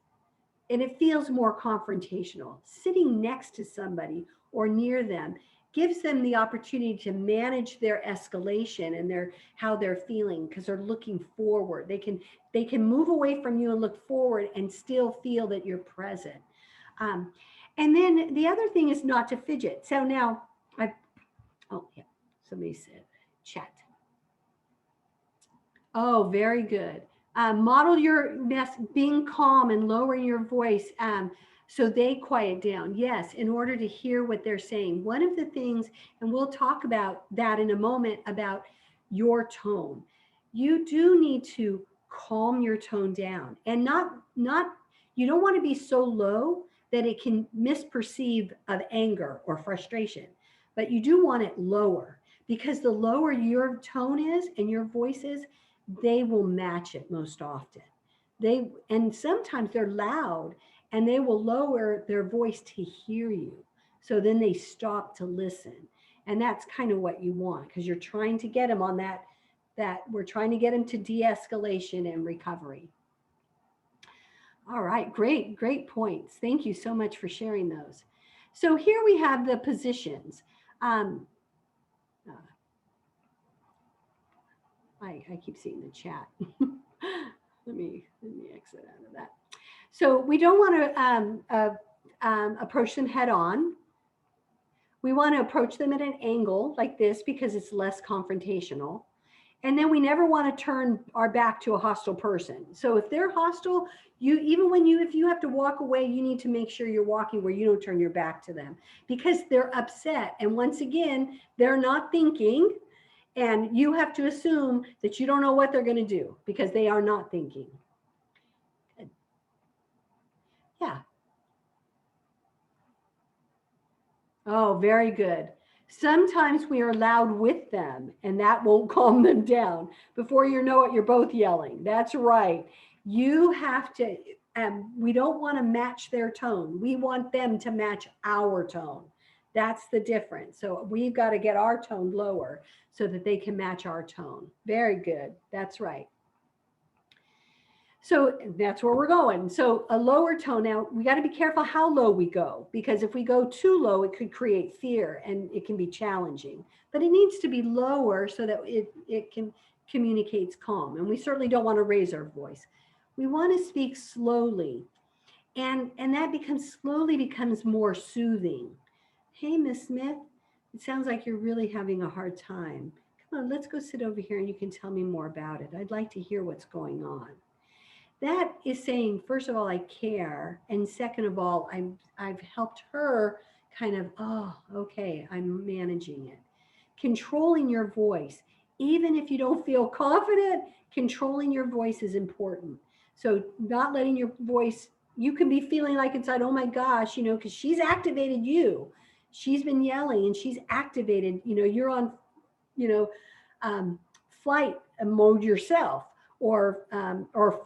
and it feels more confrontational. Sitting next to somebody or near them gives them the opportunity to manage their escalation and how they're feeling, because they're looking forward. They can move away from you and look forward and still feel that you're present. And then the other thing is not to fidget. So now somebody said chat. Oh, very good. Model your being calm and lowering your voice, so they quiet down. Yes, in order to hear what they're saying. One of the things, and we'll talk about that in a moment, about your tone. You do need to calm your tone down, and you don't want to be so low that it can misperceive of anger or frustration, but you do want it lower, because the lower your tone is and your voice is, they will match it most often. And sometimes they're loud and they will lower their voice to hear you. So then they stop to listen. And that's kind of what you want, because you're trying to get them on that we're trying to get them to de-escalation and recovery. All right, great points. Thank you so much for sharing those. So here we have the positions. I keep seeing the chat. let me exit out of that. So we don't want to approach them head on. We want to approach them at an angle like this, because it's less confrontational. And then we never want to turn our back to a hostile person. So if they're hostile, if you have to walk away, you need to make sure you're walking where you don't turn your back to them, because they're upset. And once again, they're not thinking, and you have to assume that you don't know what they're going to do because they are not thinking. Yeah. Oh, very good. Sometimes we are loud with them, and that won't calm them down. Before you know it, you're both yelling. That's right. You have to, we don't want to match their tone. We want them to match our tone. That's the difference. So we've got to get our tone lower so that they can match our tone. Very good. That's right. So that's where we're going. So a lower tone. Now we got to be careful how low we go, because if we go too low, it could create fear and it can be challenging. But it needs to be lower so that it can communicates calm. And we certainly don't want to raise our voice. We want to speak slowly, and that slowly becomes more soothing. Hey, Miss Smith, it sounds like you're really having a hard time. Come on, let's go sit over here and you can tell me more about it. I'd like to hear what's going on. That is saying, first of all, I care. And second of all, I've helped her kind of, oh, okay, I'm managing it. Controlling your voice, even if you don't feel confident, controlling your voice is important. So not letting your voice, you can be feeling like inside, oh my gosh, because she's activated you. She's been yelling and she's activated, you're on, you know, flight mode yourself, or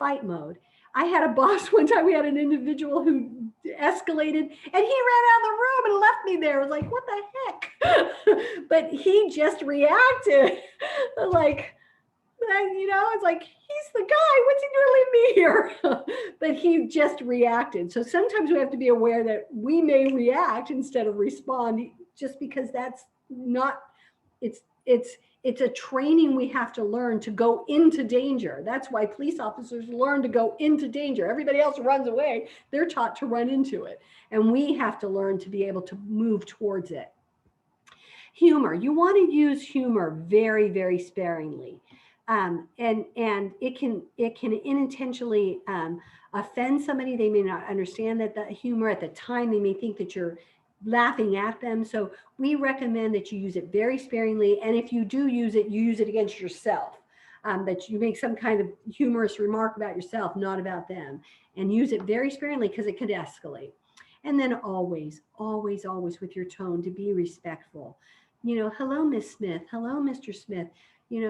fight mode. I had a boss one time. We had an individual who escalated, and he ran out of the room and left me there. I was like, what the heck? But he just reacted like, it's like, he's the guy. What's he doing? Leave me here. But he just reacted. So sometimes we have to be aware that we may react instead of respond, just because that's not, it's a training we have to learn to go into danger. That's why police officers learn to go into danger. Everybody else runs away. They're taught to run into it. And we have to learn to be able to move towards it. Humor. You want to use humor very, very sparingly. And it can unintentionally offend somebody. They may not understand that the humor at the time. They may think that you're laughing at them. So we recommend that you use it very sparingly. And if you do use it, you use it against yourself. That you make some kind of humorous remark about yourself, not about them, and use it very sparingly, because it could escalate. And then always, always, always with your tone, to be respectful. Hello, Miss Smith. Hello, Mr. Smith.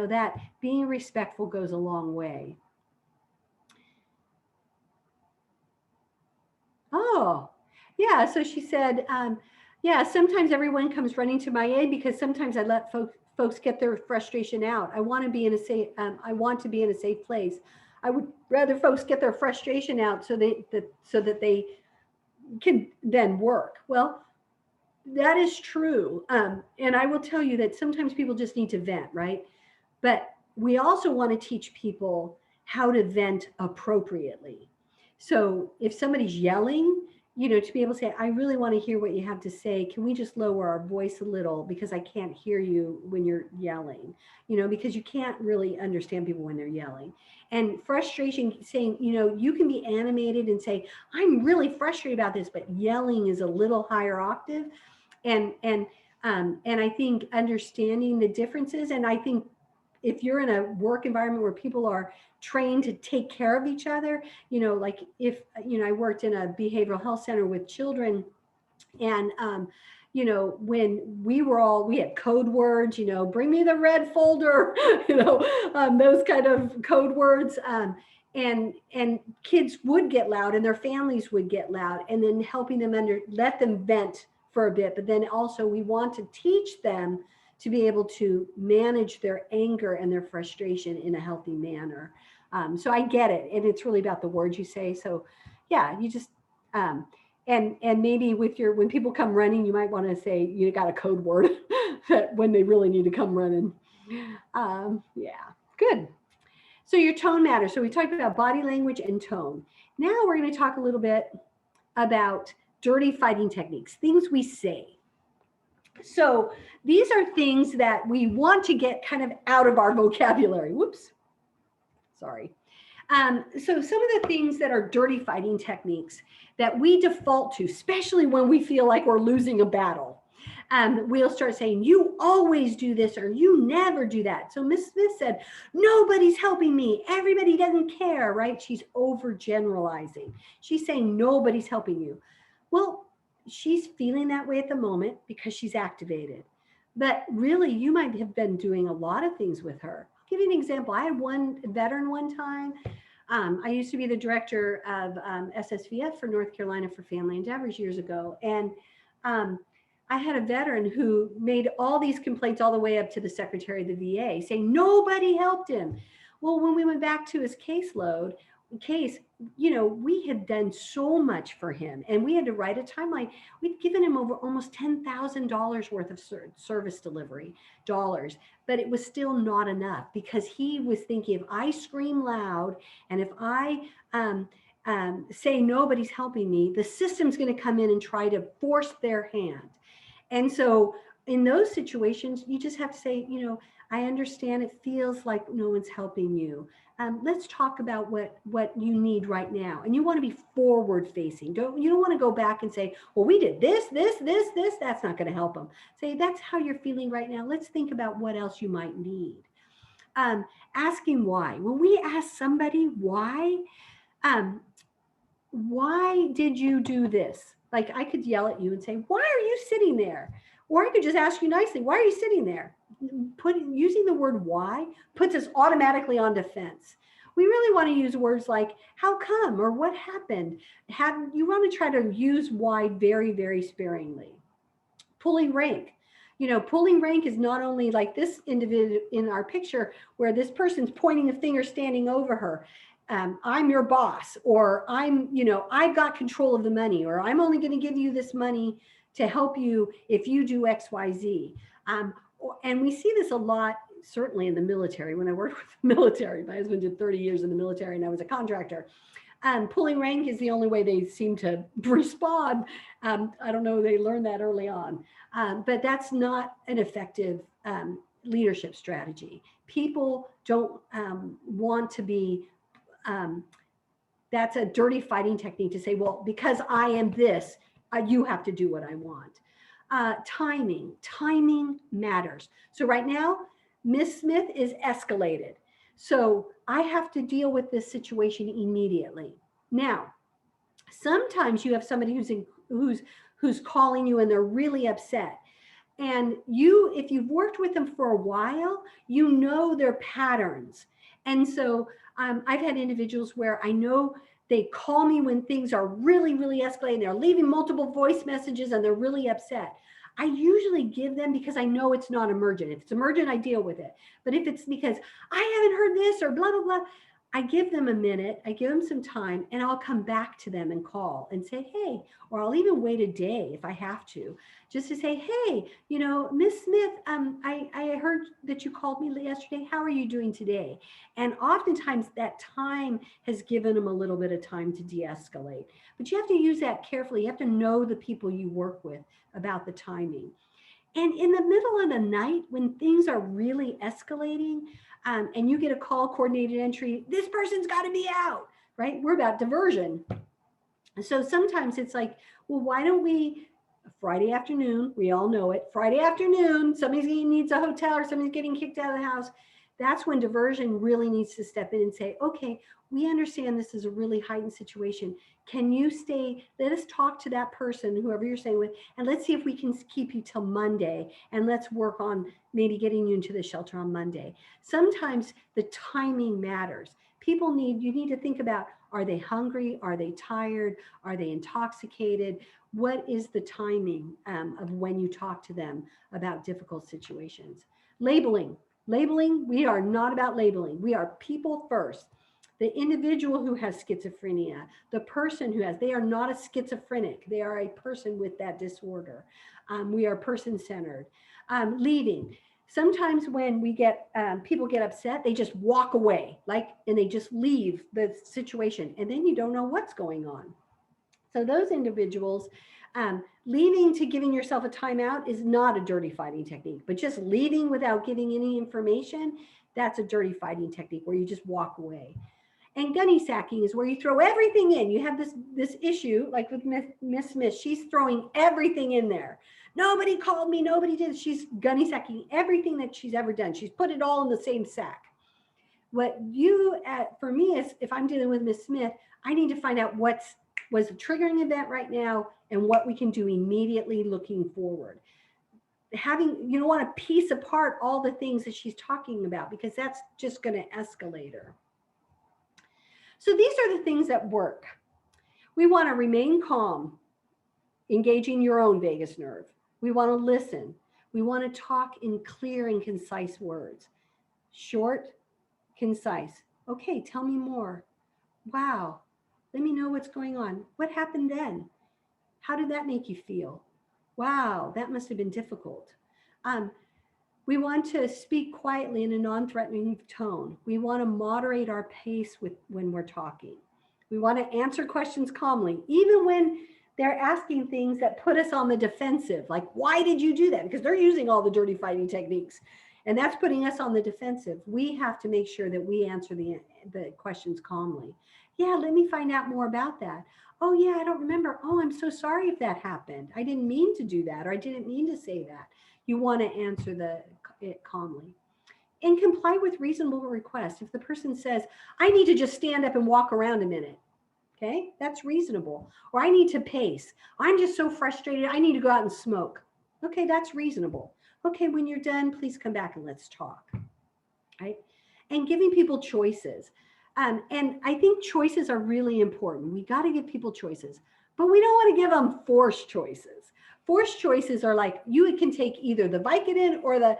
That being respectful goes a long way. Oh, yeah. So she said, yeah, sometimes everyone comes running to my aid because sometimes I let folks get their frustration out. I want to be in a safe place. I would rather folks get their frustration out so that they can then work. Well, that is true. And I will tell you that sometimes people just need to vent, right? But we also want to teach people how to vent appropriately. So if somebody's yelling, to be able to say, I really want to hear what you have to say. Can we just lower our voice a little, because I can't hear you when you're yelling, because you can't really understand people when they're yelling. And frustration, saying, you can be animated and say, I'm really frustrated about this, but yelling is a little higher octave. And I think understanding the differences, and I think if you're in a work environment where people are trained to take care of each other, like if, I worked in a behavioral health center with children, and, when we had code words, bring me the red folder, those kind of code words. And kids would get loud and their families would get loud, and then helping them let them vent for a bit. But then also we want to teach them to be able to manage their anger and their frustration in a healthy manner. So I get it. And it's really about the words you say. So yeah, you just, and maybe when people come running, you might want to say, you got a code word that when they really need to come running. Yeah, good. So your tone matters. So we talked about body language and tone. Now we're going to talk a little bit about dirty fighting techniques, things we say. So these are things that we want to get kind of out of our vocabulary. Whoops, sorry. So some of the things that are dirty fighting techniques that we default to, especially when we feel like we're losing a battle, we'll start saying, you always do this or you never do that. So Miss Smith said, nobody's helping me. Everybody doesn't care, right? She's overgeneralizing. She's saying nobody's helping you. Well, she's feeling that way at the moment because she's activated. But really, you might have been doing a lot of things with her. I'll give you an example. I had one veteran one time. I used to be the director of SSVF for North Carolina for Family Endeavors years ago. And I had a veteran who made all these complaints all the way up to the secretary of the VA saying nobody helped him. Well, when we went back to his case, we had done so much for him and we had to write a timeline. We'd given him over almost $10,000 worth of service delivery dollars, but it was still not enough because he was thinking, if I scream loud and if I say nobody's helping me, the system's going to come in and try to force their hand. And so in those situations, you just have to say, I understand it feels like no one's helping you. Let's talk about what you need right now. And you want to be forward facing. You don't want to go back and say, well, we did this. That's not going to help them. Say, that's how you're feeling right now. Let's think about what else you might need. Asking why. When we ask somebody why did you do this? Like I could yell at you and say, why are you sitting there? Or I could just ask you nicely, why are you sitting there? Using the word why puts us automatically on defense. We really want to use words like how come or what happened. You want to try to use why very, very sparingly. Pulling rank. Pulling rank is not only like this individual in our picture where this person's pointing a finger standing over her. I'm your boss, or I've got control of the money, or I'm only going to give you this money to help you if you do X, Y, Z. And we see this a lot, certainly in the military. When I worked with the military, my husband did 30 years in the military and I was a contractor. Pulling rank is the only way they seem to respond. I don't know, they learned that early on. But that's not an effective leadership strategy. People don't want to be, that's a dirty fighting technique to say, well, because I am this, you have to do what I want. Timing matters. So right now, Miss Smith is escalated. So I have to deal with this situation immediately. Now, sometimes you have somebody who's calling you and they're really upset. And if you've worked with them for a while, you know their patterns. And so I've had individuals where I know they call me when things are really, really escalating. They're leaving multiple voice messages and they're really upset. I usually give them because I know it's not emergent. If it's emergent, I deal with it. But if it's because I haven't heard this or blah, blah, blah, I give them a minute, I give them some time, and I'll come back to them and call and say, hey, or I'll even wait a day if I have to, just to say, hey, Miss Smith, I heard that you called me yesterday. How are you doing today? And oftentimes that time has given them a little bit of time to de-escalate. But you have to use that carefully. You have to know the people you work with about the timing. And in the middle of the night, when things are really escalating, and you get a call, coordinated entry, this person's got to be out, right? We're about diversion. So sometimes it's like, well, why don't we, Friday afternoon, we all know it, Friday afternoon, somebody needs a hotel or somebody's getting kicked out of the house. That's when diversion really needs to step in and say, okay, we understand this is a really heightened situation. Can you stay? Let us talk to that person, whoever you're staying with, and let's see if we can keep you till Monday. And let's work on maybe getting you into the shelter on Monday. Sometimes the timing matters. You need to think about, are they hungry? Are they tired? Are they intoxicated? What is the timing of when you talk to them about difficult situations? Labeling, we are not about labeling. We are people first. The individual who has schizophrenia, the person who has, they are not a schizophrenic. They are a person with that disorder. We are person-centered. Leading. Sometimes when we get, people get upset, they just walk away, and they just leave the situation. And then you don't know what's going on. So those individuals, Leaving to giving yourself a timeout is not a dirty fighting technique, but just leaving without giving any information, that's a dirty fighting technique where you just walk away. And gunny sacking is where you throw everything in. You have this issue, like with Miss Smith, she's throwing everything in there. Nobody called me, nobody did. She's gunny sacking everything that she's ever done. She's put it all in the same sack. What for me is, if I'm dealing with Miss Smith, I need to find out was the triggering event right now and what we can do immediately looking forward. You don't want to piece apart all the things that she's talking about, because that's just going to escalate her. So these are the things that work. We want to remain calm, engaging your own vagus nerve. We want to listen. We want to talk in clear and concise words. Short, concise. Okay, tell me more. Wow, let me know what's going on. What happened then? How did that make you feel? Wow, that must have been difficult. We want to speak quietly in a non-threatening tone. We want to moderate our pace when we're talking. We want to answer questions calmly, even when they're asking things that put us on the defensive, like, why did you do that? Because they're using all the dirty fighting techniques, and that's putting us on the defensive. We have to make sure that we answer the questions calmly. Yeah, let me find out more about that. Oh yeah, I don't remember. Oh, I'm so sorry if that happened. I didn't mean to do that, or I didn't mean to say that. You want to answer it calmly. And comply with reasonable requests. If the person says, I need to just stand up and walk around a minute, okay, that's reasonable. Or I need to pace. I'm just so frustrated, I need to go out and smoke. Okay, that's reasonable. Okay, when you're done, please come back and let's talk, right? And giving people choices. And I think choices are really important. We got to give people choices, but we don't want to give them forced choices. Forced choices are like, you can take either the Vicodin or the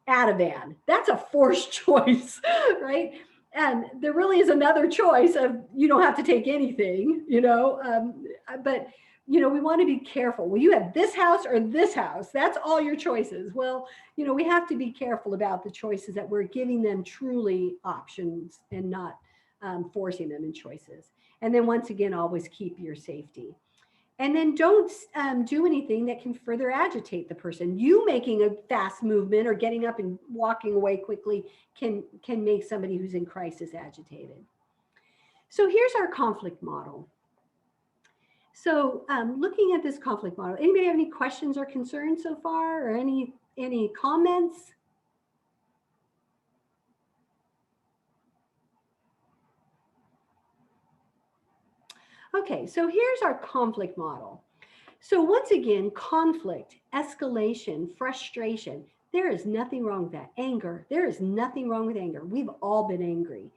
Ativan. That's a forced choice, right? And there really is another choice of, you don't have to take anything, but we want to be careful. Well, you have this house or this house. That's all your choices. Well, we have to be careful about the choices, that we're giving them truly options and not forcing them in choices. And then once again, always keep your safety. And then don't do anything that can further agitate the person. You making a fast movement or getting up and walking away quickly can make somebody who's in crisis agitated. So here's our conflict model. So looking at this conflict model, anybody have any questions or concerns so far, or any comments? Okay, so here's our conflict model. So once again, conflict, escalation, frustration, there is nothing wrong with that. Anger, there is nothing wrong with anger. We've all been angry.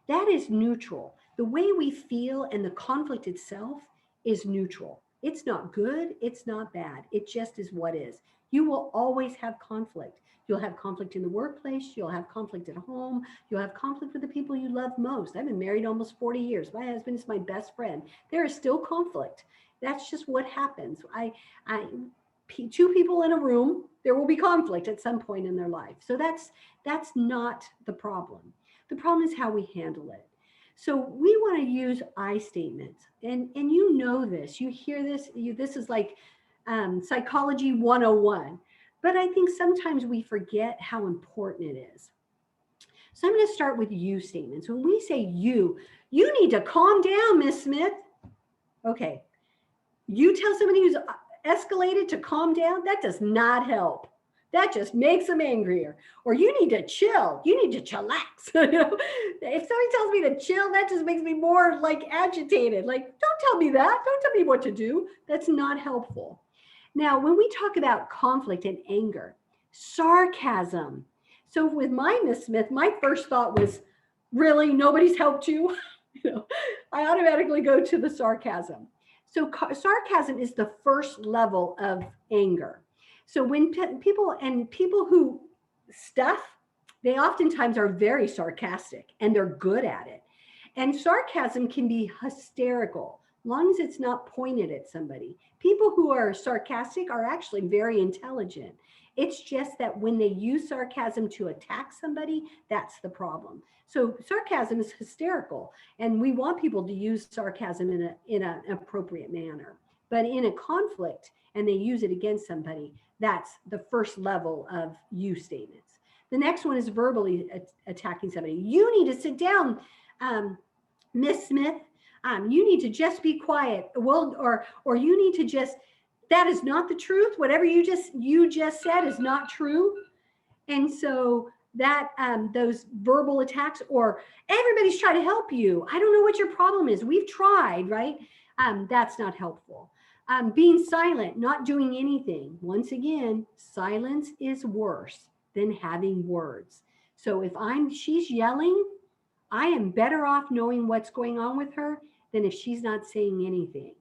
That is neutral. The way we feel and the conflict itself is neutral. It's not good, it's not bad. It just is what is. You will always have conflict. You'll have conflict in the workplace, you'll have conflict at home, you'll have conflict with the people you love most. I've been married almost 40 years. My husband is my best friend. There is still conflict. That's just what happens. Two people in a room, there will be conflict at some point in their life. So that's not the problem. The problem is how we handle it. So we want to use I statements, and you know this. You hear this. This is like psychology 101. But I think sometimes we forget how important it is. So I'm going to start with you statements. When we say you need to calm down, Miss Smith. Okay. You tell somebody who's escalated to calm down, that does not help. That just makes them angrier. Or you need to chill. You need to chillax. If somebody tells me to chill, that just makes me more like agitated. Like, don't tell me that. Don't tell me what to do. That's not helpful. Now, when we talk about conflict and anger, sarcasm. So with my Miss Smith, my first thought was, really, nobody's helped you? I automatically go to the sarcasm. So sarcasm is the first level of anger. So when people who stuff, they oftentimes are very sarcastic and they're good at it. And sarcasm can be hysterical, as long as it's not pointed at somebody. People who are sarcastic are actually very intelligent. It's just that when they use sarcasm to attack somebody, that's the problem. So sarcasm is hysterical, and we want people to use sarcasm in an appropriate manner. But in a conflict and they use it against somebody, that's the first level of you statements. The next one is verbally attacking somebody. You need to sit down, Miss Smith. You need to just be quiet. Well, or you need to just. That is not the truth. Whatever you just said is not true. And so that those verbal attacks, or everybody's trying to help you. I don't know what your problem is. We've tried, right? That's not helpful. Being silent, not doing anything. Once again, silence is worse than having words. So if she's yelling, I am better off knowing what's going on with her than if she's not saying anything.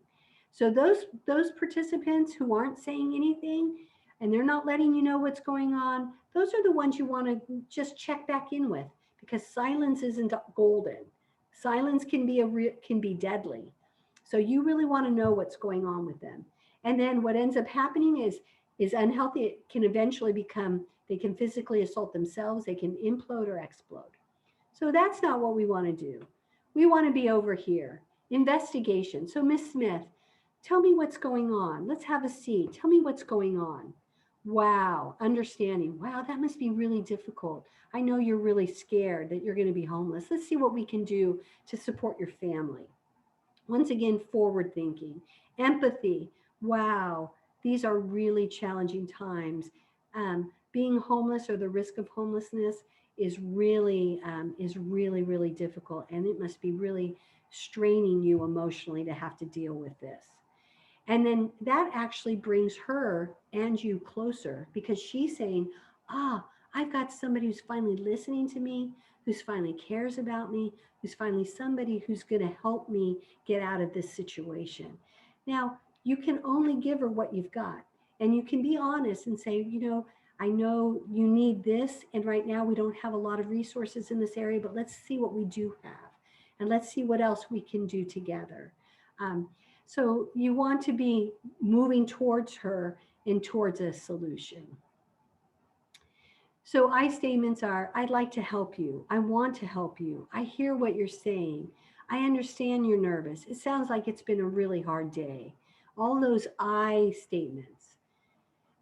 So those participants who aren't saying anything and they're not letting you know what's going on, those are the ones you want to just check back in with, because silence isn't golden. Silence can be deadly. So you really want to know what's going on with them. And then what ends up happening is unhealthy. It can eventually become, they can physically assault themselves, they can implode or explode. So that's not what we want to do. We want to be over here. Investigation. So Miss Smith, tell me what's going on. Let's have a seat. Tell me what's going on. Wow. Understanding. Wow, that must be really difficult. I know you're really scared that you're going to be homeless. Let's see what we can do to support your family. Once again, forward thinking. Empathy. Wow, these are really challenging times. Being homeless or the risk of homelessness is really, really difficult, and it must be really straining you emotionally to have to deal with this. And then that actually brings her and you closer, because she's saying, I've got somebody who's finally listening to me, who's finally cares about me, who's finally somebody who's going to help me get out of this situation. Now, you can only give her what you've got. And you can be honest and say, I know you need this. And right now we don't have a lot of resources in this area, but let's see what we do have. And let's see what else we can do together. So you want to be moving towards her and towards a solution. So I statements are, I'd like to help you. I want to help you. I hear what you're saying. I understand you're nervous. It sounds like it's been a really hard day. All those I statements.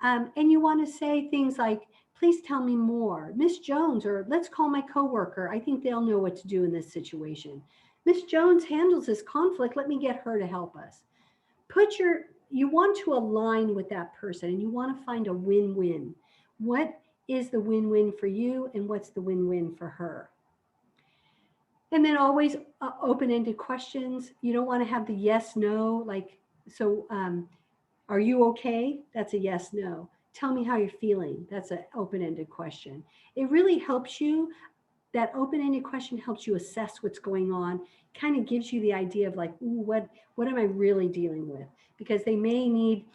And you want to say things like, please tell me more. Miss Jones, or let's call my coworker. I think they'll know what to do in this situation. Miss Jones handles this conflict. Let me get her to help us. You want to align with that person, and you want to find a win-win. What is the win-win for you, and what's the win-win for her? And then always open-ended questions. You don't want to have the yes, no, are you okay? That's a yes, no. Tell me how you're feeling. That's an open-ended question. It really helps you. That open-ended question helps you assess what's going on, kind of gives you the idea of like, ooh, what am I really dealing with? Because they may need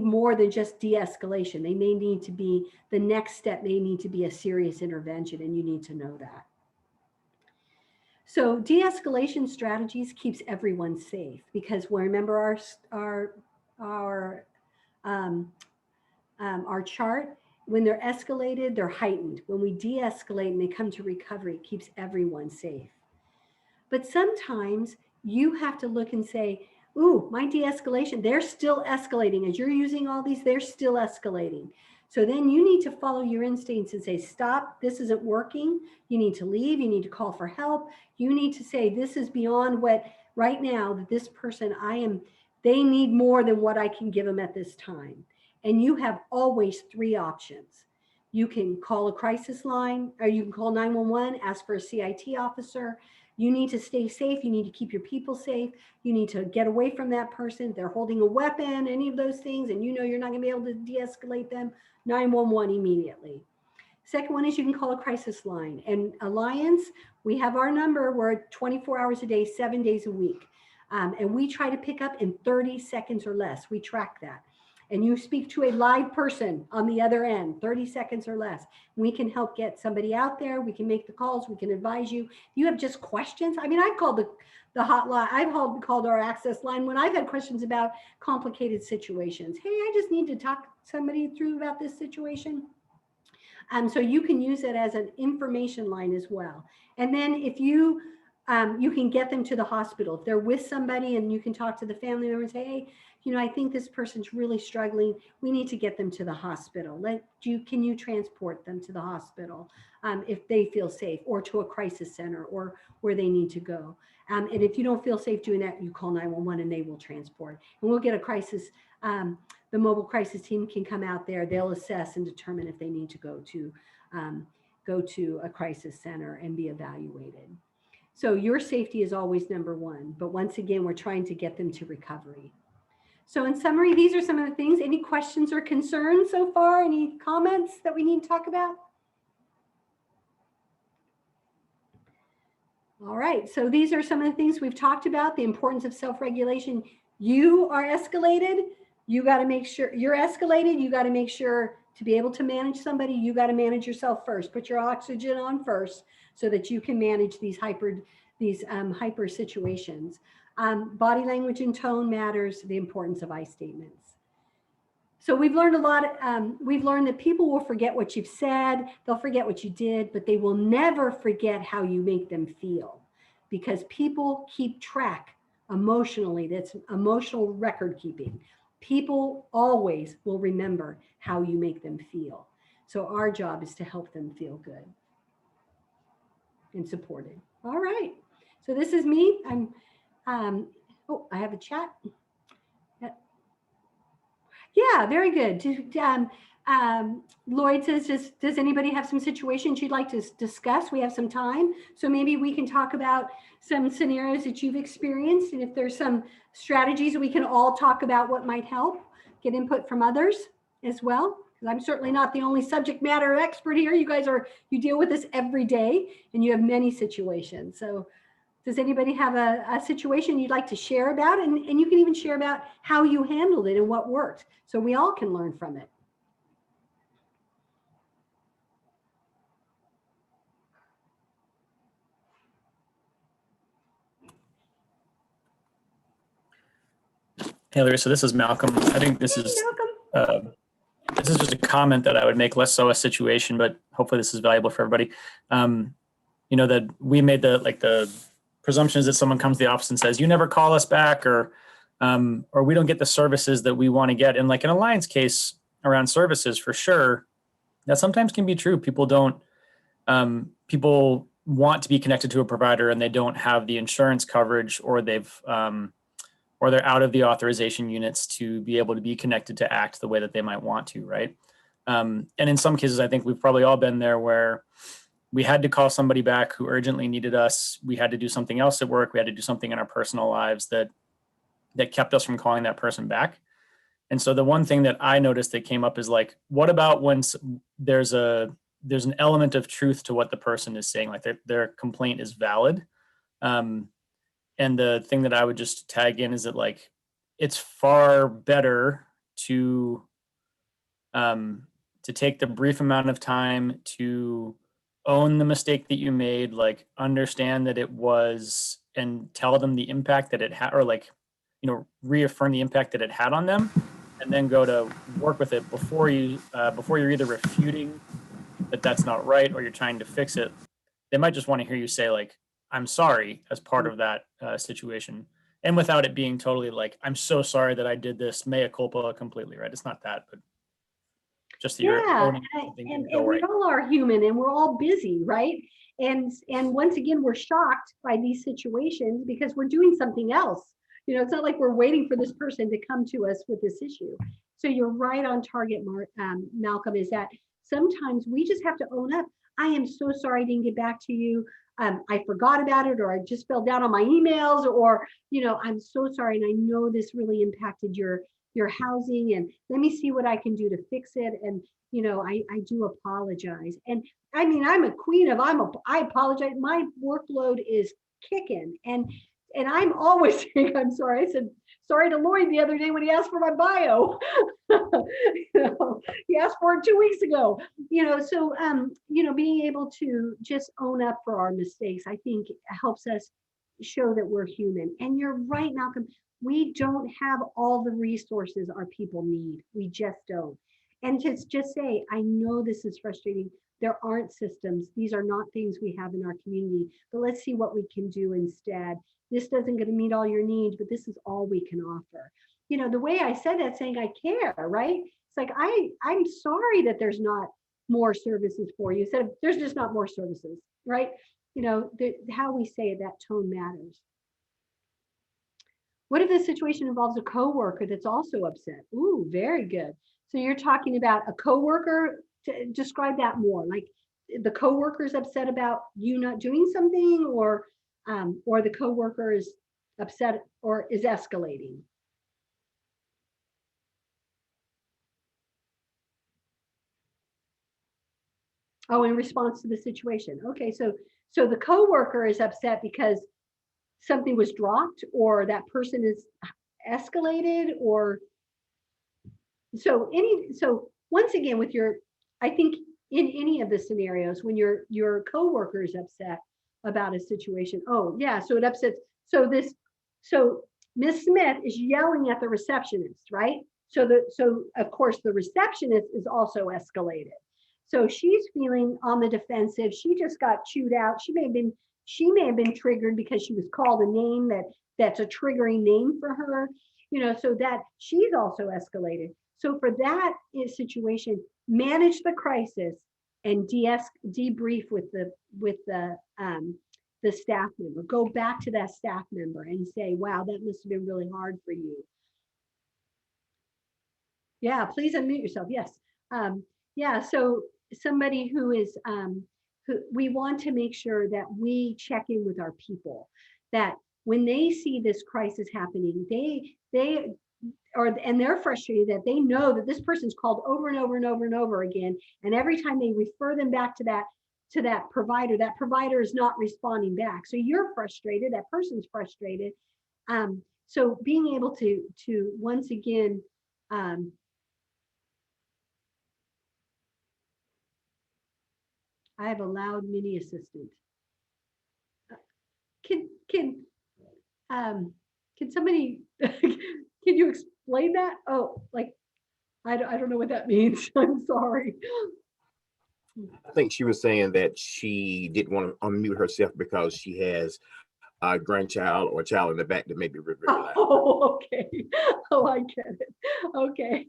more than just de-escalation. They may need to be, the next step may need to be a serious intervention, and you need to know that. So de-escalation strategies keeps everyone safe, because remember our chart, when they're escalated, they're heightened. When we de-escalate and they come to recovery, it keeps everyone safe. But sometimes you have to look and say, ooh, my de-escalation, they're still escalating. As you're using all these, they're still escalating. So then you need to follow your instincts and say, stop, this isn't working. You need to leave. You need to call for help. You need to say, this is beyond what right now that this person they need more than what I can give them at this time. And you have always 3 options. You can call a crisis line, or you can call 911, ask for a CIT officer. You need to stay safe. You need to keep your people safe. You need to get away from that person. If they're holding a weapon, any of those things, and you're not going to be able to de-escalate them, 911 immediately. Second one is you can call a crisis line. And Alliance, we have our number. We're 24 hours a day, 7 days a week. And we try to pick up in 30 seconds or less. We track that. And you speak to a live person on the other end, 30 seconds or less. We can help get somebody out there. We can make the calls. We can advise you. You have just questions. I mean, I've called the hotline. I've called our access line when I've had questions about complicated situations. Hey, I just need to talk somebody through about this situation. So you can use it as an information line as well. And then if you you can get them to the hospital. If they're with somebody and you can talk to the family member and say, hey, I think this person's really struggling. We need to get them to the hospital. Can you transport them to the hospital if they feel safe, or to a crisis center, or where they need to go. And if you don't feel safe doing that, you call 911 and they will transport. And we'll get a crisis. The mobile crisis team can come out there. They'll assess and determine if they need to go to a crisis center and be evaluated. So your safety is always number one. But once again, we're trying to get them to recovery. So in summary, these are some of the things. Any questions or concerns so far? Any comments that we need to talk about? All right, so these are some of the things we've talked about, the importance of self-regulation. You are escalated. You got to make sure you're escalated. You got to make sure to be able to manage somebody, you got to manage yourself first. Put your oxygen on first so that you can manage these hyper situations. Body language and tone matters, the importance of I statements. So we've learned a lot. We've learned that people will forget what you've said. They'll forget what you did, but they will never forget how you make them feel, because people keep track emotionally. That's emotional record keeping. People always will remember how you make them feel. So our job is to help them feel good and supported. All right. So this is me. Oh, I have a chat. Yeah, very good. Lloyd says, does anybody have some situations you'd like to discuss? We have some time. So maybe we can talk about some scenarios that you've experienced. And if there's some strategies, we can all talk about what might help, get input from others as well. Because I'm certainly not the only subject matter expert here. You deal with this every day and you have many situations. So does anybody have a situation you'd like to share about? And you can even share about how you handled it and what worked, so we all can learn from it. Hey, Larry, so this is Malcolm. I think this is just a comment that I would make, less so a situation, but hopefully this is valuable for everybody. That we made the presumption is that someone comes to the office and says, you never call us back, or we don't get the services that we want to get. And like an Alliance case around services, for sure, that sometimes can be true. People want to be connected to a provider and they don't have the insurance coverage, or they're out of the authorization units to be able to be connected to act the way that they might want to, right? And in some cases, I think we've probably all been there, where we had to call somebody back who urgently needed us. We had to do something else at work. We had to do something in our personal lives that kept us from calling that person back. And so the one thing that I noticed that came up is like, what about when there's an element of truth to what the person is saying, like their complaint is valid. And the thing that I would just tag in is that, like, it's far better to take the brief amount of time to own the mistake that you made, like understand that it was, and tell them the impact that it had, or reaffirm the impact that it had on them, and then go to work with it before you're either refuting that that's not right, or you're trying to fix it. They might just want to hear you say, like, I'm sorry, as part of that situation, and without it being totally like, I'm so sorry that I did this, mea culpa completely, right? It's not that, but just that you're owning something and go we right. all are human and we're all busy, right? And once again, we're shocked by these situations because we're doing something else. It's not like we're waiting for this person to come to us with this issue. So you're right on target, Malcolm, is that sometimes we just have to own up. I am so sorry I didn't get back to you. I forgot about it, or I just fell down on my emails, or, I'm so sorry. And I know this really impacted your housing, and let me see what I can do to fix it. And, I do apologize. And I mean, I'm a queen of, I apologize. My workload is kicking. And I'm always saying, I'm sorry. I said sorry to Lloyd the other day when he asked for my bio. He asked for it 2 weeks ago. So being able to just own up for our mistakes, I think helps us show that we're human. And you're right, Malcolm. We don't have all the resources our people need. We just don't. And just say, I know this is frustrating. There aren't systems. These are not things we have in our community, but let's see what we can do instead. This doesn't going to meet all your needs, but this is all we can offer. You know, the way I said that, saying I care, right? It's like, I'm sorry that there's not more services for you. Instead of there's just not more services, right? You know, how we say it, that tone matters. What if the situation involves a coworker that's also upset? Ooh, very good. So you're talking about a coworker. Describe that more. Like the coworker is upset about you not doing something, or the coworker is upset or is escalating. Oh, in response to the situation. Okay, so the coworker is upset because something was dropped, or that person is escalated, or so once again, with your, I think in any of the scenarios when your coworker is upset about a situation, oh yeah, so it upsets, so Miss Smith is yelling at the receptionist, right? So of course the receptionist is also escalated. So she's feeling on the defensive. She just got chewed out. She may have been triggered because she was called a name that's a triggering name for her, you know, so that she's also escalated. So for that situation, manage the crisis and debrief with the staff member. Go back to that staff member and say, wow, that must have been really hard for you. Yeah, please unmute yourself. Yes. Yeah, so somebody who is, who we want to make sure that we check in with our people, that when they see this crisis happening, and they're frustrated that they know that this person's called over and over and over and over again. And every time they refer them back to that provider is not responding back. So you're frustrated, that person's frustrated. So being able to once again, I have a loud mini assistant. Can somebody, can you explain that? Oh, like, I don't know what that means. I'm sorry. I think she was saying that she didn't want to unmute herself because she has a grandchild or a child in the back that may be very loud. Oh, okay. Oh, I get it. Okay.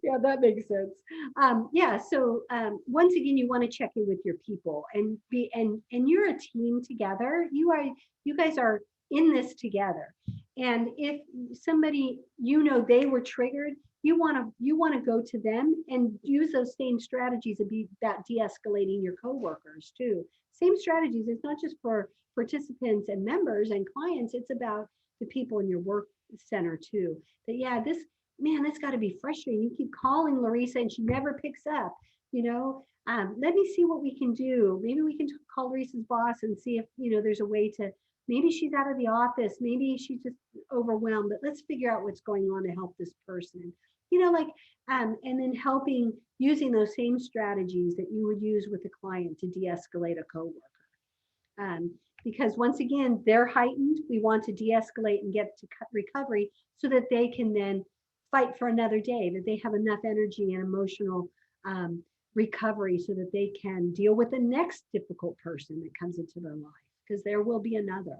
Yeah, that makes sense. Yeah, so once again, you want to check in with your people and you're a team together. You guys are in this together. And if somebody, you know, they were triggered, you want to go to them and use those same strategies about de-escalating your coworkers too. Same strategies. It's not just for participants and members and clients, it's about the people in your work center too. That yeah, that's got to be frustrating. You keep calling Larissa and she never picks up, you know. Let me see what we can do. Maybe we can call Larissa's boss and see if, you know, there's a way to, maybe she's out of the office, maybe she's just overwhelmed, but let's figure out what's going on to help this person, you know, like, and then using those same strategies that you would use with a client to de-escalate a coworker. Because once again, they're heightened. We want to de-escalate and get to recovery so that they can then fight for another day, that they have enough energy and emotional recovery so that they can deal with the next difficult person that comes into their life, because there will be another.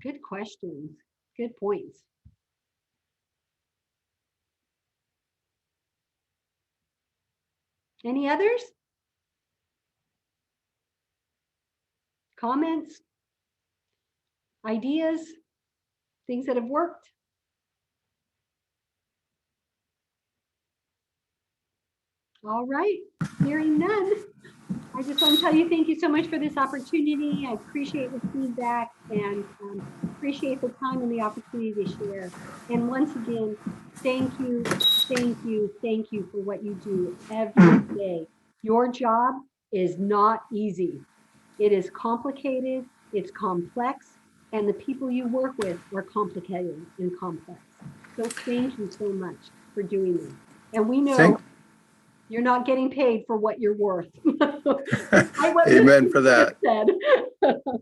Good questions. Good points. Any others? Comments? Ideas? Things that have worked? All right, hearing none. I just want to tell you, thank you so much for this opportunity. I appreciate the feedback and appreciate the time and the opportunity to share. And once again, thank you for what you do every day. Your job is not easy. It is complicated, it's complex, and the people you work with are complicated and complex. So thank you so much for doing this. And we know you're not getting paid for what you're worth. Amen for that.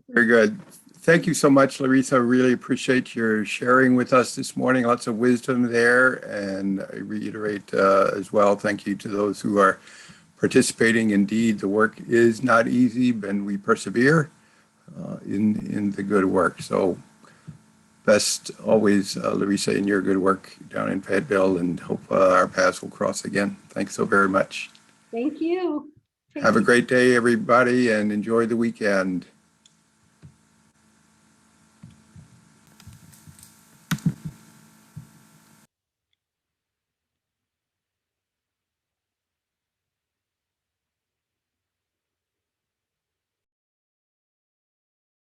Very good. thank you so much, Larissa. Really appreciate your sharing with us this morning. Lots of wisdom there. And I reiterate as well, thank you to those who are participating. Indeed, the work is not easy, and we persevere in the good work. So best always, Larissa, in your good work down in Fayetteville, and hope our paths will cross again. Thanks so very much. Thank you. Have a great day, everybody, and enjoy the weekend.